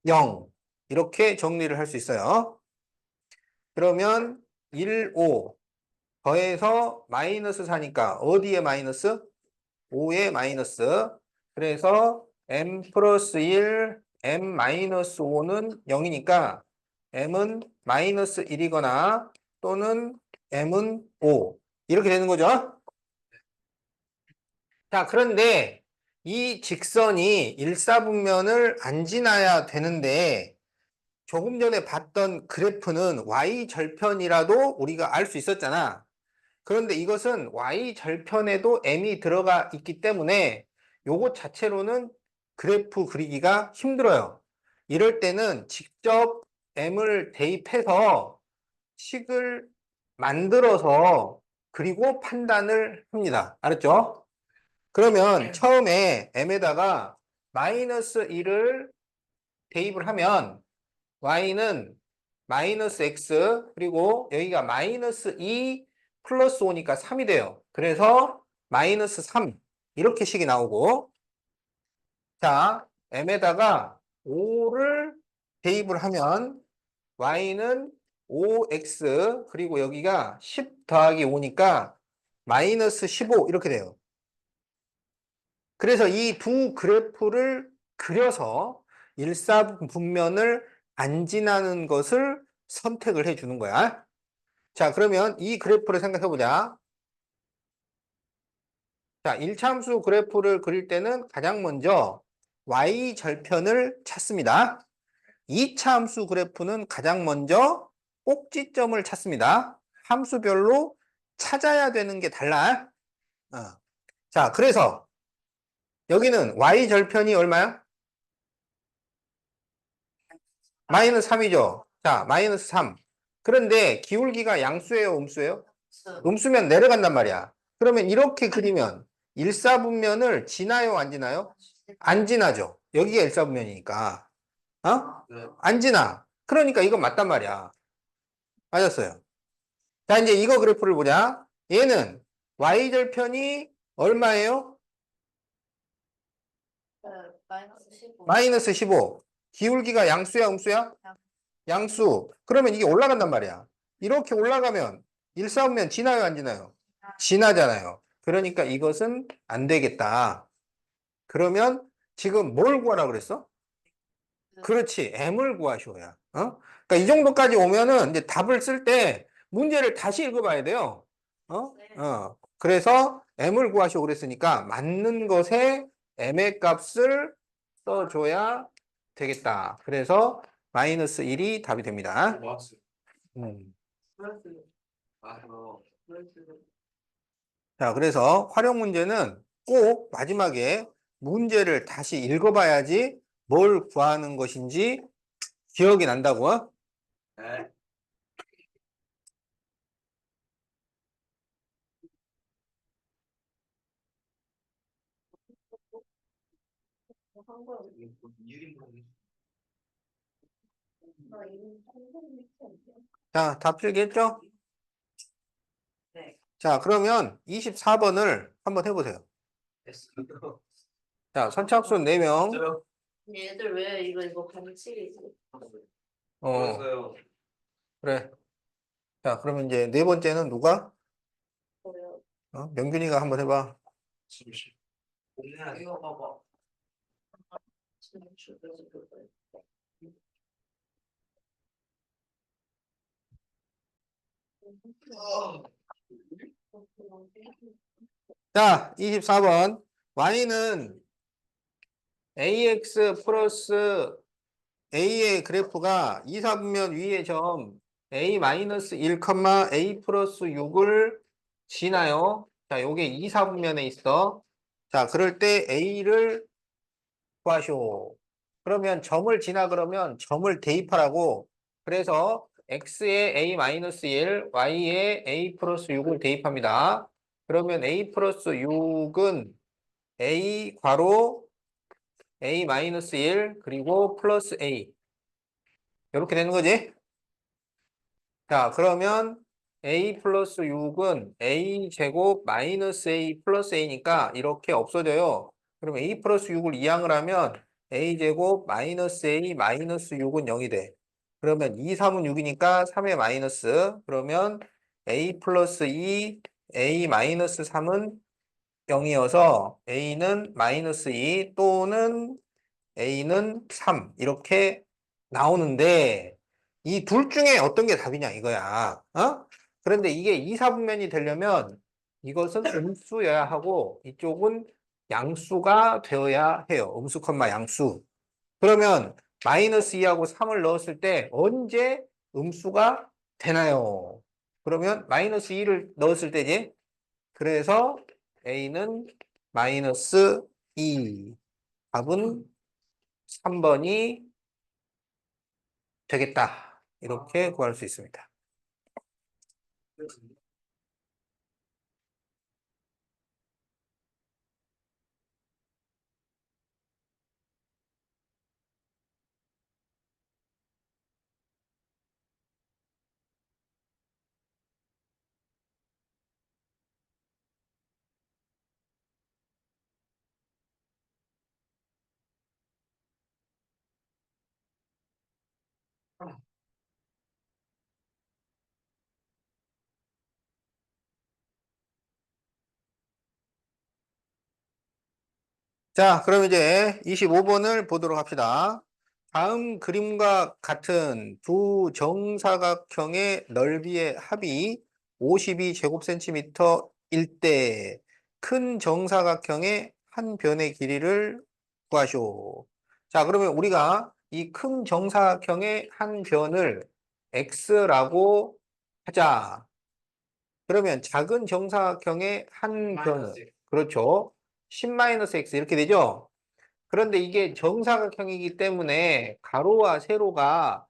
0 이렇게 정리를 할 수 있어요. 그러면 1, 5 더해서 마이너스 4니까 어디에 마이너스? 5에 마이너스. 그래서 m 플러스 1, m 마이너스 5는 0이니까 m은 마이너스 1이거나 또는 m은 5 이렇게 되는 거죠. 자, 그런데 이 직선이 일사분면을 안 지나야 되는데 조금 전에 봤던 그래프는 y절편이라도 우리가 알 수 있었잖아. 그런데 이것은 y절편에도 m이 들어가 있기 때문에 요것 자체로는 그래프 그리기가 힘들어요. 이럴 때는 직접 m을 대입해서 식을 만들어서 그리고 판단을 합니다. 알았죠? 그러면 처음에 m에다가 마이너스 1을 대입을 하면 y는 마이너스 x 그리고 여기가 마이너스 2 플러스 5니까 3이 돼요. 그래서 마이너스 3 이렇게 식이 나오고 자 m에다가 5를 대입을 하면 y는 5x 그리고 여기가 10 더하기 5니까 마이너스 15 이렇게 돼요. 그래서 이 두 그래프를 그려서 일사분면을 안 지나는 것을 선택을 해 주는 거야. 자, 그러면 이 그래프를 생각해 보자. 자, 일차함수 그래프를 그릴 때는 가장 먼저 y절편을 찾습니다. 이차함수 그래프는 가장 먼저 꼭지점을 찾습니다. 함수별로 찾아야 되는 게 달라. 어. 자, 그래서 여기는 y절편이 얼마야? 마이너스 3이죠. 자, 마이너스 3. 그런데 기울기가 양수예요, 음수예요? 음수면 내려간단 말이야. 그러면 이렇게 그리면 일사분면을 지나요, 안 지나요? 안 지나죠. 여기가 일사분면이니까. 어? 네. 안 지나. 그러니까 이건 맞단 말이야. 맞았어요. 자, 이제 이거 그래프를 보자. 얘는 y절편이 얼마예요? 마이너스 15. 마이너스 15. 기울기가 양수야, 음수야? 양수. 그러면 이게 올라간단 말이야. 이렇게 올라가면 일사분면 지나요, 안 지나요? 지나잖아요. 그러니까 이것은 안 되겠다. 그러면 지금 뭘 구하라 그랬어? 그렇지. m을 구하시오야. 어? 그러니까 이 정도까지 오면은 이제 답을 쓸 때 문제를 다시 읽어봐야 돼요. 어? 그래서 m을 구하시오 그랬으니까 맞는 것에 m의 값을 써줘야 되겠다. 그래서 마이너스 1이 답이 됩니다. 맞았어요. 음. 맞아요. 자, 그래서 활용 문제는 꼭 마지막에 문제를 다시 읽어봐야지 뭘 구하는 것인지 기억이 난다고. 네. 유림봉. 자, 다 필기했죠? 네. 자, 그러면 24번을 한번 해보세요. 자, 선착순 4명. 진짜요? 얘들 왜 이거 반칙이지? 그래서요. 그래. 자, 그러면 이제 네 번째는 누가? 그래요. 명균이가 한번 해봐. 잠시. 이거 봐봐. 자, 24번. y는 ax 플러스 a의 그래프가 이사분면 위의 점 a-1, a 플러스 6을 지나요. 자, 요게 이사분면에 있어. 자, 그럴 때 a를 구하시오. 그러면 점을 지나 그러면 점을 대입하라고. 그래서 x에 a-1, y에 a 플러스 6을 대입합니다. 그러면 a 플러스 6은 a 괄호 a-1 그리고 플러스 a 이렇게 되는 거지. 자, 그러면 a 플러스 6은 a 제곱 마이너스 a 플러스 a니까 이렇게 없어져요. 그럼 a 플러스 6을 이항을 하면 a 제곱 마이너스 a 마이너스 6은 0이 돼. 그러면 2, 3은 6이니까 3의 마이너스. 그러면 a 플러스 2, a 마이너스 3은 0이어서 a는 마이너스 2 또는 a는 3 이렇게 나오는데 이 둘 중에 어떤 게 답이냐 이거야. 어? 그런데 이게 이사분면이 되려면 이것은 음수여야 하고 이쪽은 양수가 되어야 해요. 음수 콤마 양수. 그러면 마이너스 2하고 3을 넣었을 때 언제 음수가 되나요? 그러면 마이너스 2를 넣었을 때지. 그래서 A는 마이너스 2. 답은 3번이 되겠다. 이렇게 구할 수 있습니다. 자, 그럼 이제 25번을 보도록 합시다. 다음 그림과 같은 두 정사각형의 넓이의 합이 52제곱센티미터일 때 큰 정사각형의 한 변의 길이를 구하시오. 자, 그러면 우리가 이 큰 정사각형의 한 변을 x라고 하자. 그러면 작은 정사각형의 한 변은 그렇죠. 10-x 이렇게 되죠. 그런데 이게 정사각형이기 때문에 가로와 세로가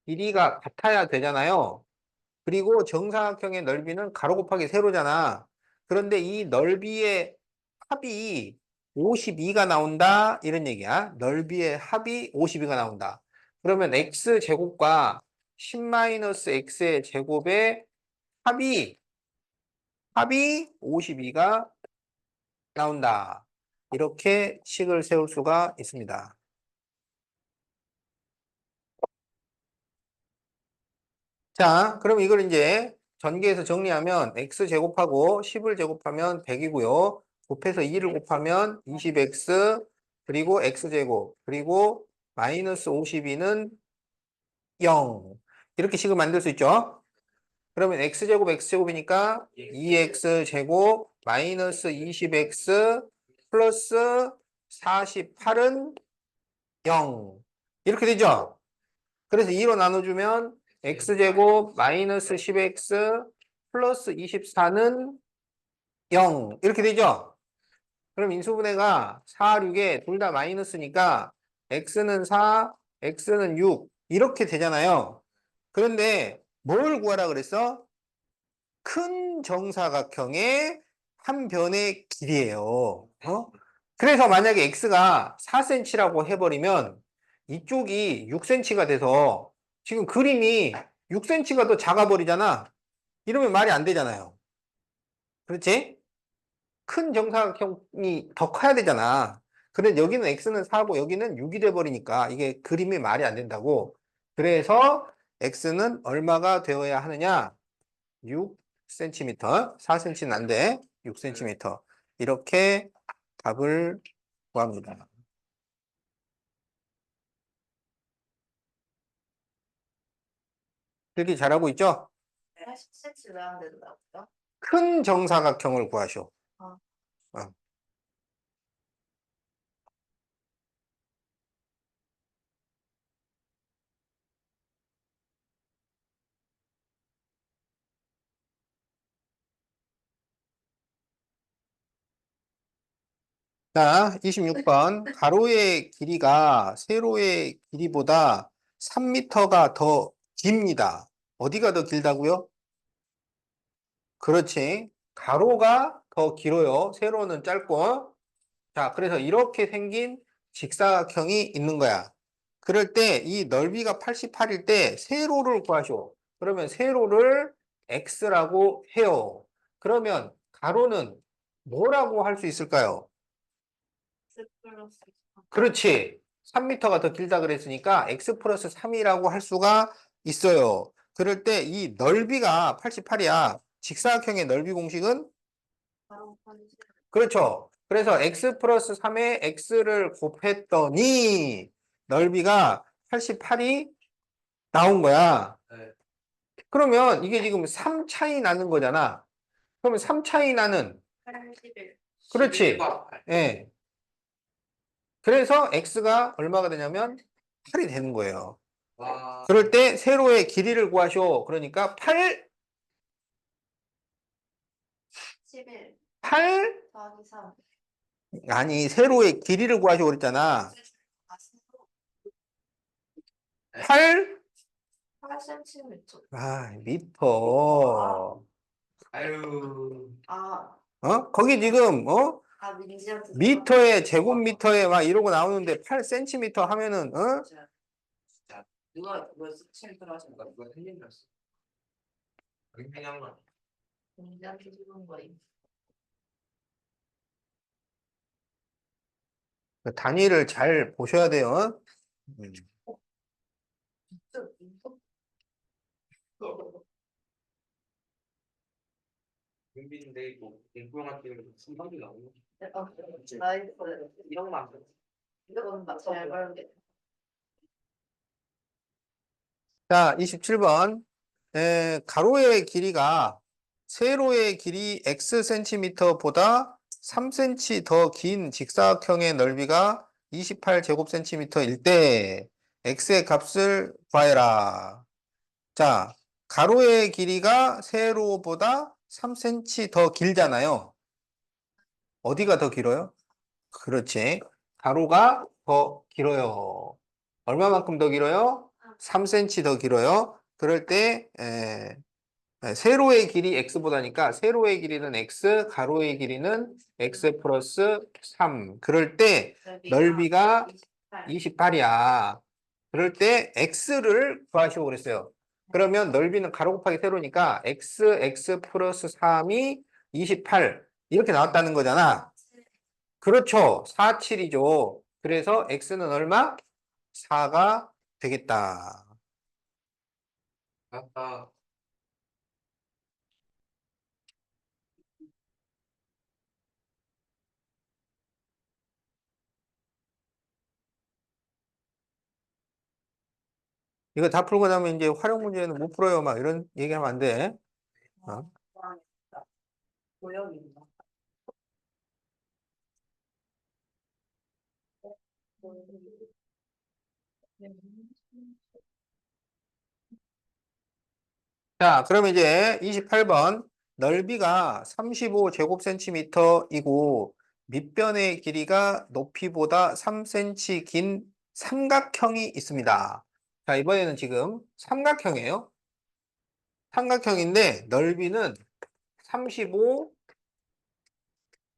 길이가 같아야 되잖아요. 그리고 정사각형의 넓이는 가로 곱하기 세로잖아. 그런데 이 넓이의 합이 52가 나온다. 이런 얘기야. 넓이의 합이 52가 나온다. 그러면 x제곱과 10-x의 제곱의 합이 52가 나온다. 이렇게 식을 세울 수가 있습니다. 자, 그럼 이걸 이제 전개해서 정리하면 x제곱하고 10을 제곱하면 100이고요. 곱해서 2를 곱하면 20x 그리고 x제곱 그리고 마이너스 52는 0. 이렇게 식을 만들 수 있죠. 그러면 x제곱이니까 2x제곱 마이너스 20x 플러스 48은 0. 이렇게 되죠. 그래서 2로 나눠주면 x제곱 마이너스 10x 플러스 24는 0. 이렇게 되죠. 그럼 인수분해가 4, 6에 둘 다 마이너스니까 x는 4, x는 6. 이렇게 되잖아요. 그런데 뭘 구하라 그랬어? 큰 정사각형의 한 변의 길이에요. 그래서 만약에 x가 4cm라고 해버리면 이쪽이 6cm가 돼서 지금 그림이 6cm가 더 작아 버리잖아. 이러면 말이 안 되잖아요. 그렇지? 큰 정사각형이 더 커야 되잖아. 그런데 여기는 x는 4고 여기는 6이 돼 버리니까 이게 그림이 말이 안 된다고. 그래서 x는 얼마가 되어야 하느냐? 6cm, 4cm는 안 돼. 6cm. 이렇게 답을 구합니다. 이렇게 잘하고 있죠? 80cm 왜안 된다고요? 큰 정사각형을 구하시오. 아. 어. 자, 26번. 가로의 길이가 세로의 길이보다 3m가 더 깁니다. 어디가 더 길다고요? 그렇지. 가로가 더 길어요. 세로는 짧고. 자, 그래서 이렇게 생긴 직사각형이 있는 거야. 그럴 때 이 넓이가 88일 때 세로를 구하시오. 그러면 세로를 x라고 해요. 그러면 가로는 뭐라고 할 수 있을까요? X 플러스 그렇지. 3m가 더 길다 그랬으니까 x 플러스 3이라고 할 수가 있어요. 그럴 때 이 넓이가 88이야. 직사각형의 넓이 공식은 바로 곱하기 그렇죠. 그래서 x 플러스 3에 x를 곱했더니 넓이가 88이 나온 거야. 네. 그러면 이게 지금 3 차이 나는 거잖아. 그러면 3 차이 나는 81. 그렇지. 예. 그래서 x가 얼마가 되냐면 8이 되는 거예요. 와. 그럴 때 세로의 길이를 구하시오. 그러니까 8, 11 더하기 3. 아니, 세로의 길이를 구하시오 그랬잖아. 아, 세로 8, 8cm. 미터. 아유. 아, 거기 지금, 민지한테 미터에, 제곱미터에 막 이러고 나오는데 8cm 하면은, 진짜 누가 그거 스치를 하신가? 누가 틀린 줄 알았어. 그냥 만 민지한테 주는 거임. 그 단위를 잘 보셔야 돼요. 음. 윤빈인데 뭐 공부영화 때문에 순방이 나오는 나이스. 이런 거안 돼. 이건 잘 배우게. 자, 27번. 가로의 길이가 세로의 길이 xcm보다 3cm 더 긴 직사각형의 넓이가 28제곱cm일 때 x의 값을 구하여라. 자, 가로의 길이가 세로보다 3cm 더 길잖아요. 어디가 더 길어요? 그렇지. 가로가 더 길어요. 얼마만큼 더 길어요? 3cm 더 길어요. 그럴 때 세로의 길이 x보다니까 세로의 길이는 x, 가로의 길이는 x 플러스 3. 그럴 때 넓이가 28이야. 그럴 때 x를 구하시고 그랬어요. 그러면 넓이는 가로 곱하기 세로니까 x 플러스 3이 28. 이렇게 나왔다는 거잖아. 그렇죠. 47이죠. 그래서 x는 얼마? 4가 되겠다. 아까 이거 다 풀고 나면 이제 활용 문제는 못 풀어요. 막 이런 얘기하면 안 돼. 어? 고영입니다. 자, 그러면 이제 28번. 넓이가 35제곱센티미터이고 밑변의 길이가 높이보다 3cm 긴 삼각형이 있습니다. 자, 이번에는 지금 삼각형이에요. 삼각형인데 넓이는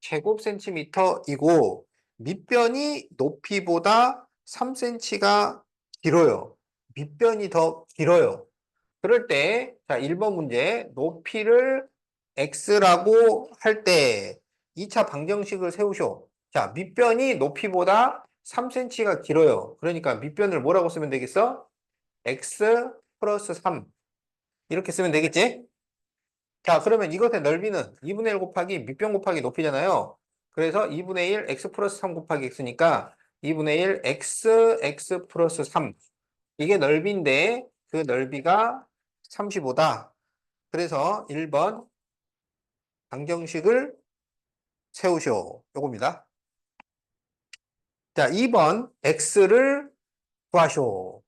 35제곱센티미터이고 밑변이 높이보다 3cm가 길어요. 밑변이 더 길어요. 그럴 때, 자, 1번 문제, 높이를 x라고 할 때 2차 방정식을 세우셔. 자, 밑변이 높이보다 3cm가 길어요. 그러니까 밑변을 뭐라고 쓰면 되겠어? x 플러스 3. 이렇게 쓰면 되겠지? 자, 그러면 이것의 넓이는 2분의 1 곱하기 밑변 곱하기 높이잖아요. 그래서 2분의 1 x 플러스 3 곱하기 x니까 2분의 1 x 플러스 3. 이게 넓이인데 그 넓이가 35다. 그래서 1번 방정식을 세우시오. 요겁니다. 자, 2번 x를 구하시오.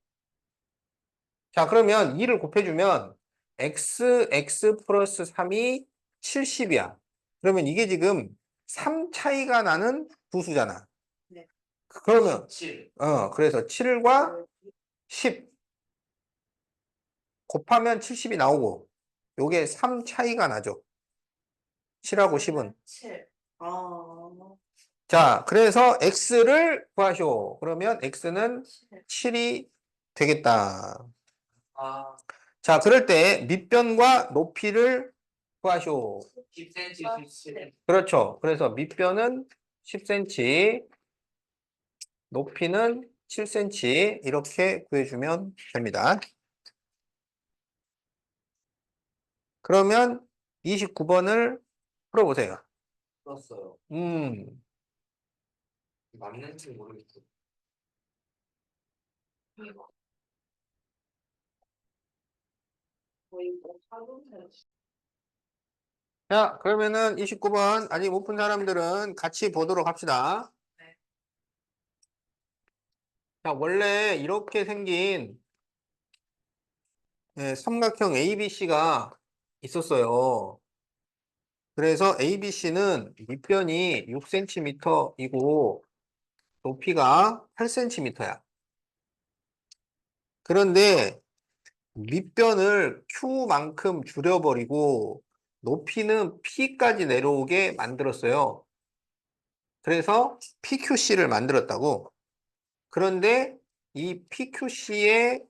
자, 그러면 2를 곱해주면 x 플러스 3이 70이야. 그러면 이게 지금 3 차이가 나는 부수잖아. 네. 그러면, 7. 그래서 7과 10 곱하면 70이 나오고, 요게 3 차이가 나죠. 7하고 10은. 7. 자, 그래서 x를 구하시오. 그러면 x는 7. 7이 되겠다. 아, 자, 그럴 때 밑변과 높이를 구하시오. 10cm 17. 그렇죠. 그래서 밑변은 10cm, 높이는 7cm 이렇게 구해주면 됩니다. 그러면 29번을 풀어보세요. 풀었어요. 맞는지 모르겠어. 거의 뭐 사분의 자, 그러면은 29번 아직 못 푼 사람들은 같이 보도록 합시다. 자, 원래 이렇게 생긴 삼각형 ABC가 있었어요. 그래서 ABC는 밑변이 6cm이고 높이가 8cm야. 그런데 밑변을 Q만큼 줄여버리고 높이는 P까지 내려오게 만들었어요. 그래서 PQC를 만들었다고. 그런데 이 PQC의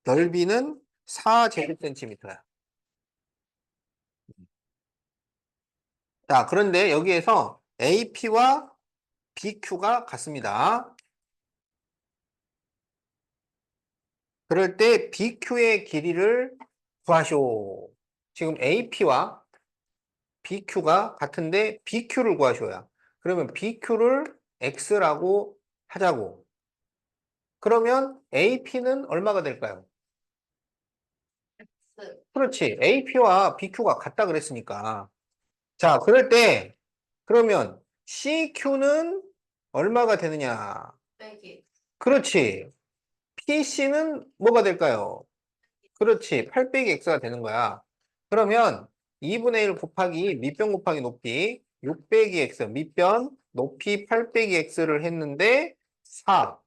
넓이는 4제곱센티미터야. 자, 그런데 여기에서 AP와 BQ가 같습니다. 그럴 때 BQ의 길이를 구하시오. 지금 AP와 BQ가 같은데 BQ를 구하셔야. 그러면 BQ를 X라고 하자고. 그러면 AP는 얼마가 될까요? X 그렇지. AP와 BQ가 같다 그랬으니까. 자, 그럴 때 그러면 CQ는 얼마가 되느냐? 빼기 그렇지. PC는 뭐가 될까요? 그렇지. 8 빼기 X가 되는 거야. 그러면 2분의 1 곱하기 밑변 곱하기 높이 6 빼기 X 밑변 높이 8 빼기 X를 했는데 4.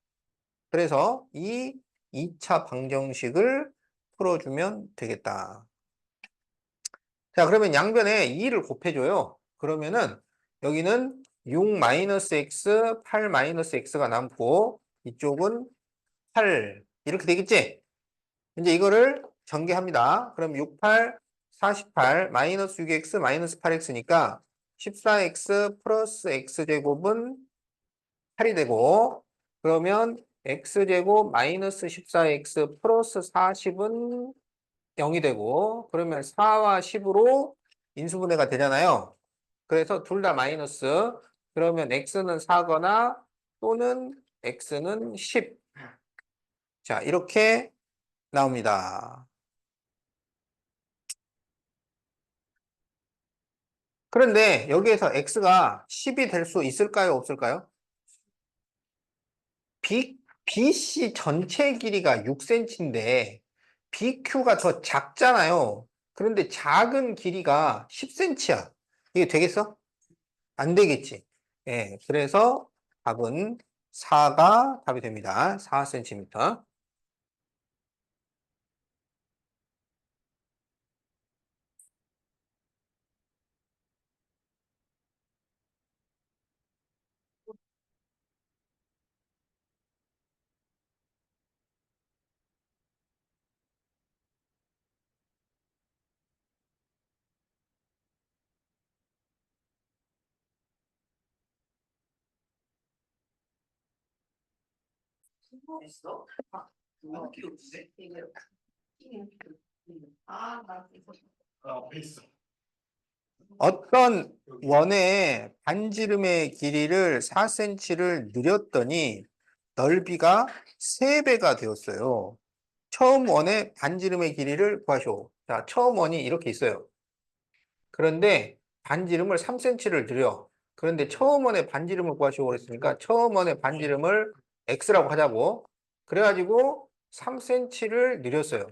그래서 이 2차 방정식을 풀어주면 되겠다. 자, 그러면 양변에 2를 곱해줘요. 그러면은 여기는 6-X, 8-X가 남고 이쪽은 8 이렇게 되겠지? 이제 이거를 전개합니다. 그럼 68, 48, 마이너스 6x, 마이너스 8x니까 14x 플러스 x제곱은 8이 되고, 그러면 x제곱 마이너스 14x 플러스 40은 0이 되고, 그러면 4와 10으로 인수분해가 되잖아요. 그래서 둘 다 마이너스, 그러면 x는 4거나 또는 x는 10. 자, 이렇게 나옵니다. 그런데 여기에서 x가 10이 될 수 있을까요? 없을까요? BC 전체 길이가 6cm인데 BQ가 더 작잖아요. 그런데 작은 길이가 10cm야. 이게 되겠어? 안 되겠지. 예, 그래서 답은 4가 답이 됩니다. 4cm. 있어? 왜 이렇게 웃기지? 이게 아나 이거 앞에 있어. 어떤 원의 반지름의 길이를 4cm를 늘렸더니 넓이가 3배가 되었어요. 처음 원의 반지름의 길이를 구하시오. 자, 처음 원이 이렇게 있어요. 그런데 반지름을 3cm를 늘려. 그런데 처음 원의 반지름을 구하시오 그랬으니까 처음 원의 반지름을 x라고 하자고. 그래가지고 3cm를 늘렸어요.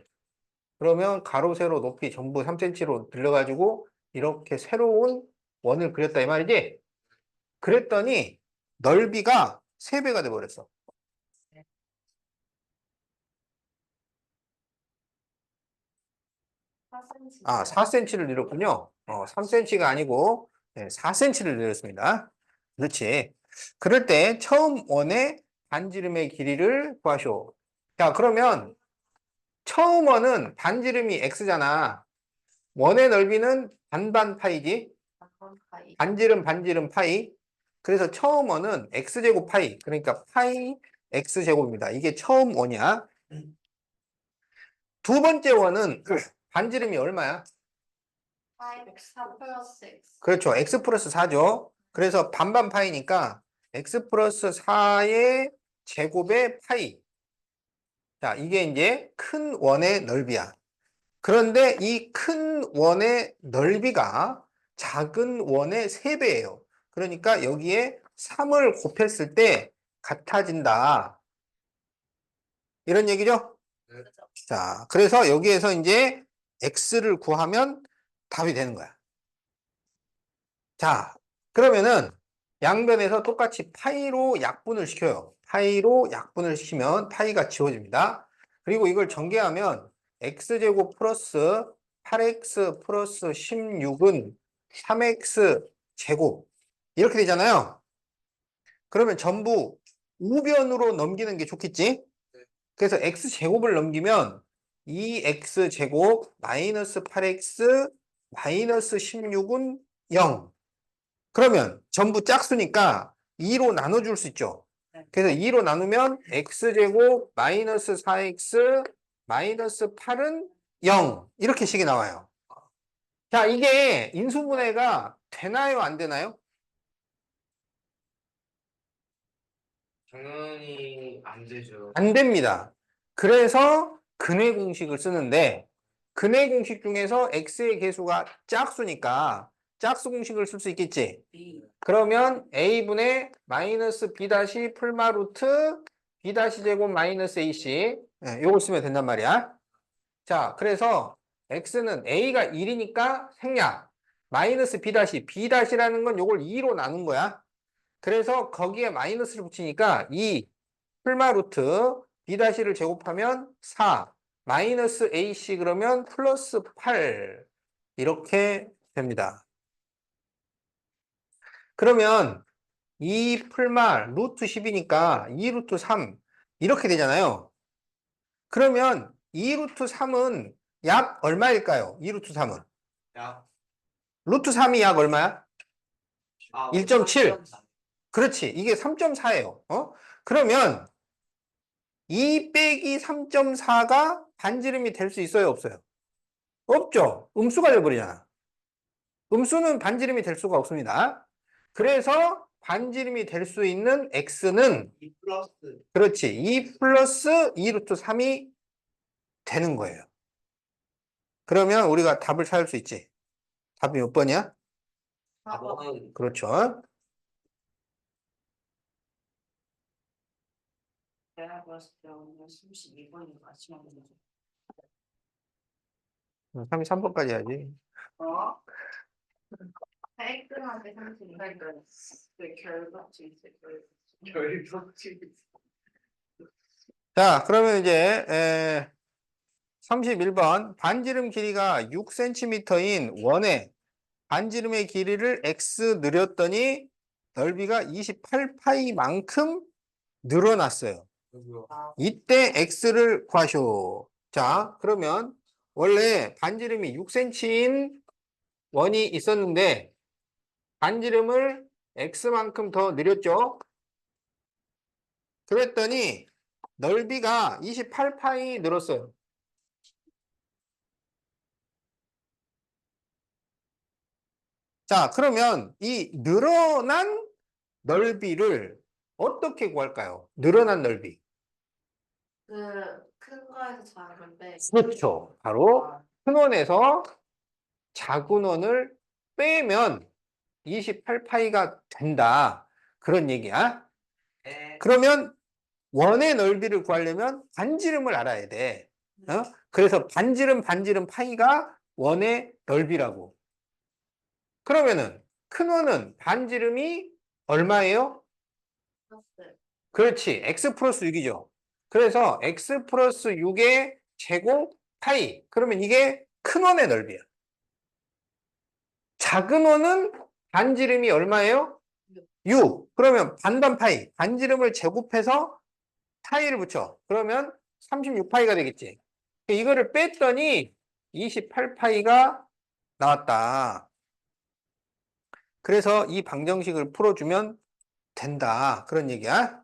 그러면 가로, 세로, 높이 전부 3cm로 늘려가지고 이렇게 새로운 원을 그렸다 이 말이지? 그랬더니 넓이가 3배가 돼버렸어. 아, 4cm를 늘렸군요. 3cm가 아니고 4cm를 늘렸습니다. 그렇지. 그럴 때 처음 원의 반지름의 길이를 구하시오. 자, 그러면 처음 원은 반지름이 x잖아. 원의 넓이는 반반 파이지. 파이 반지름 파이. 그래서 처음 원은 x제곱 파이. 그러니까 파이 x제곱입니다. 이게 처음 원이야. 두 번째 원은 반지름이 얼마야? 파이 4 플러스 X 그렇죠. x 플러스 4죠. 그래서 반반 파이니까 x 플러스 4의 제곱의 파이. 자, 이게 이제 큰 원의 넓이야. 그런데 이 큰 원의 넓이가 작은 원의 3배예요. 그러니까 여기에 3을 곱했을 때 같아진다. 이런 얘기죠? 네. 자, 그래서 여기에서 이제 x를 구하면 답이 되는 거야. 자, 그러면은 양변에서 똑같이 파이로 약분을 시켜요. 파이로 약분을 시키면 파이가 지워집니다. 그리고 이걸 전개하면 x제곱 플러스 8x 플러스 16은 3x 제곱 이렇게 되잖아요. 그러면 전부 우변으로 넘기는 게 좋겠지? 그래서 x제곱을 넘기면 2x제곱 마이너스 8x 마이너스 16은 0. 그러면 전부 짝수니까 2로 나눠줄 수 있죠. 그래서 2로 나누면 x제곱 마이너스 4x 마이너스 8은 0. 이렇게 식이 나와요. 자, 이게 인수분해가 되나요? 안 되나요? 당연히 안 되죠. 안 됩니다. 그래서 근해 공식을 쓰는데 근해 공식 중에서 x의 개수가 짝수니까 짝수 공식을 쓸 수 있겠지. 그러면 a분의 마이너스 b 다시 풀마 루트 b 다시 제곱 마이너스 ac 요걸 쓰면 된단 말이야. 자, 그래서 x는 a가 1이니까 생략 마이너스 b 다시 b 다시라는 건 요걸 2로 나눈 거야. 그래서 거기에 마이너스를 붙이니까 2 풀마 루트 b-를 제곱하면 4 마이너스 ac 그러면 플러스 8 이렇게 됩니다. 그러면 2 풀마 루트 10이니까 2 루트 3 이렇게 되잖아요. 그러면 2 루트 3은 약 얼마일까요? 2 루트 3은 야, 루트 3이 약 얼마야? 1.7. 3.4. 그렇지. 이게 3.4예요. 그러면 2 빼기 3.4가 반지름이 될 수 있어요? 없어요? 없죠. 음수가 돼버리잖아. 음수는 반지름이 될 수가 없습니다. 그래서 반지름이 될 수 있는 x는 2 플러스 그렇지. 2 플러스 2 루트 3이 되는 거예요. 그러면 우리가 답을 찾을 수 있지. 답이 몇 번이야? 4번은 그렇죠. 내가 봤을 때 오늘 32번이 마지막 문제. 33번까지 해야지. 어? 깔끔하게 32번. 그러니까 그 결과치 있을 거예요. 결벽지. 자, 그러면 이제 31번 반지름 길이가 6cm인 원의 반지름의 길이를 x 늘렸더니 넓이가 28파이만큼 늘어났어요. 이때 x를 구하쇼. 자, 그러면 원래 반지름이 6cm인 원이 있었는데 반지름을 x만큼 더 늘렸죠. 그랬더니 넓이가 28파이 늘었어요. 자, 그러면 이 늘어난 넓이를 어떻게 구할까요? 늘어난 넓이. 큰 거에서 작은 건데. 그렇죠. 바로 큰 원에서 작은 원을 빼면 28파이가 된다. 그런 얘기야. 네. 그러면 원의 넓이를 구하려면 반지름을 알아야 돼. 그래서 반지름 파이가 원의 넓이라고. 그러면은 큰 원은 반지름이 얼마예요? 플러스. 그렇지. x 플러스 6이죠. 그래서 x 플러스 6의 제곱 파이. 그러면 이게 큰 원의 넓이야. 작은 원은 반지름이 얼마예요? 6. 그러면 반반 파이. 반지름을 제곱해서 파이를 붙여. 그러면 36파이가 되겠지. 이거를 뺐더니 28파이가 나왔다. 그래서 이 방정식을 풀어주면 된다. 그런 얘기야.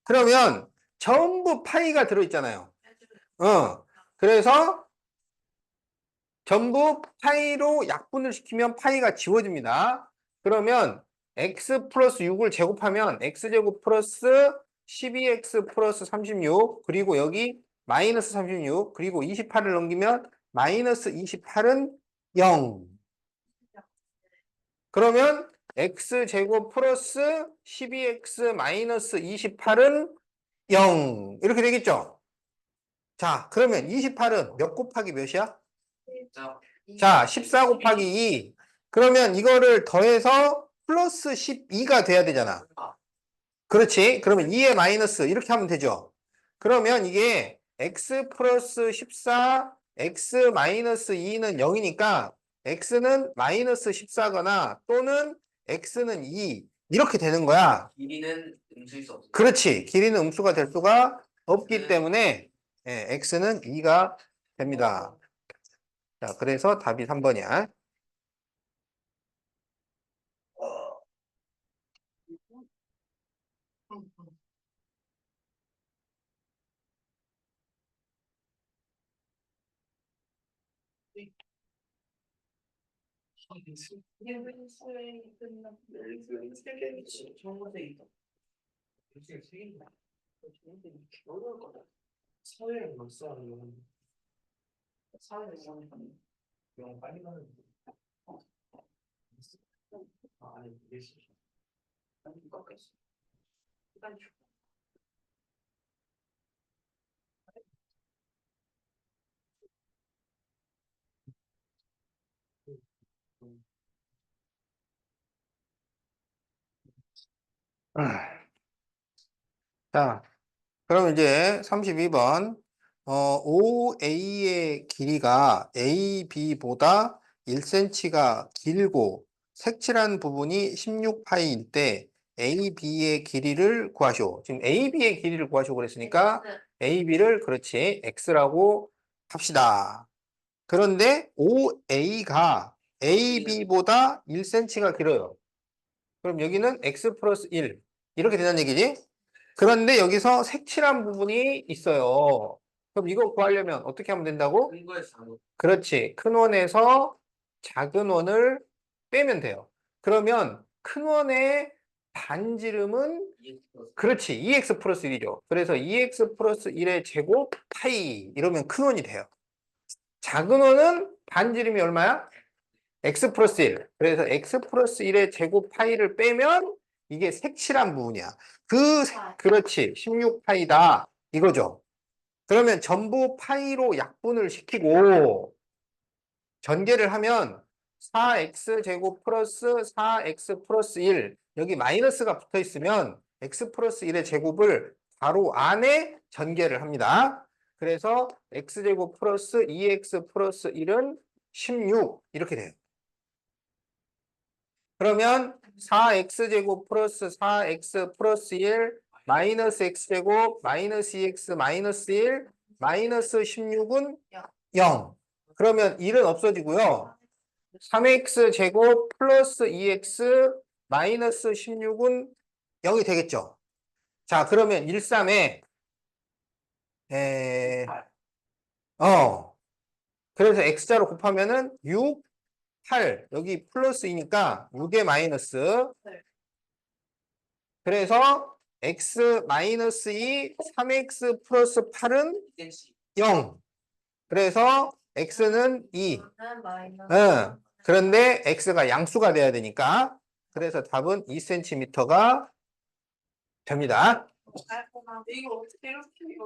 그러면 전부 파이가 들어있잖아요. 그래서 전부 파이로 약분을 시키면 파이가 지워집니다. 그러면 x 플러스 6을 제곱하면 x제곱 플러스 12x 플러스 36 그리고 여기 마이너스 36 그리고 28을 넘기면 마이너스 28은 0. 그러면 x제곱 플러스 12x 마이너스 28은 0 이렇게 되겠죠? 자, 그러면 28은 몇 곱하기 몇이야? 자, 14 곱하기 2. 그러면 이거를 더해서 플러스 12가 돼야 되잖아. 그렇지? 그러면 2의 마이너스 이렇게 하면 되죠. 그러면 이게 x 플러스 14, x 마이너스 2는 0이니까 x는 마이너스 14거나 또는 x는 2 이렇게 되는 거야. 길이는 음수일 수 없어. 그렇지. 길이는 음수가 될 수가 없기 때문에 x는 2가 됩니다. 자, 그래서 답이 3번이야. 사회를 못 써하는 사회를 영 빨리 가는 아니 이게 아니 꺾였어. 시간 줘. 자, 그럼 이제 32번. OA의 길이가 AB보다 1cm가 길고 색칠한 부분이 16파이일 때 AB의 길이를 구하시오. 지금 AB의 길이를 구하시오 그랬으니까 AB를 그렇지 X라고 합시다. 그런데 OA가 AB보다 1cm가 길어요. 그럼 여기는 X 플러스 1 이렇게 된다는 얘기지? 그런데 여기서 색칠한 부분이 있어요. 그럼 이거 구하려면 어떻게 하면 된다고? 큰 거에서 작은 그렇지. 큰 원에서 작은 원을 빼면 돼요. 그러면 큰 원의 반지름은 그렇지. 2x 플러스 1이죠. 그래서 2x 플러스 1의 제곱 파이 이러면 큰 원이 돼요. 작은 원은 반지름이 얼마야? x 플러스 1. 그래서 x 플러스 1의 제곱 파이를 빼면 이게 색칠한 부분이야. 그렇지. 16파이다. 이거죠. 그러면 전부 파이로 약분을 시키고 전개를 하면 4x 제곱 플러스 4x 플러스 1 여기 마이너스가 붙어 있으면 x 플러스 1의 제곱을 바로 안에 전개를 합니다. 그래서 x제곱 플러스 2x 플러스 1은 16 이렇게 돼요. 그러면 4x제곱 플러스 4x 플러스 1 마이너스 x제곱 마이너스 2x 마이너스 1 마이너스 16은 0. 그러면 1은 없어지고요. 3x제곱 플러스 2x 마이너스 16은 0이 되겠죠. 자, 그러면 1, 3에 그래서 x자로 곱하면은 6, 8 여기 플러스이니까 6의 마이너스 그래서 x 마이너스 2 3x 플러스 8은 0 그래서 x는 2 그런데 x가 양수가 돼야 되니까 그래서 답은 2cm가 됩니다. 이거 어떻게 이렇게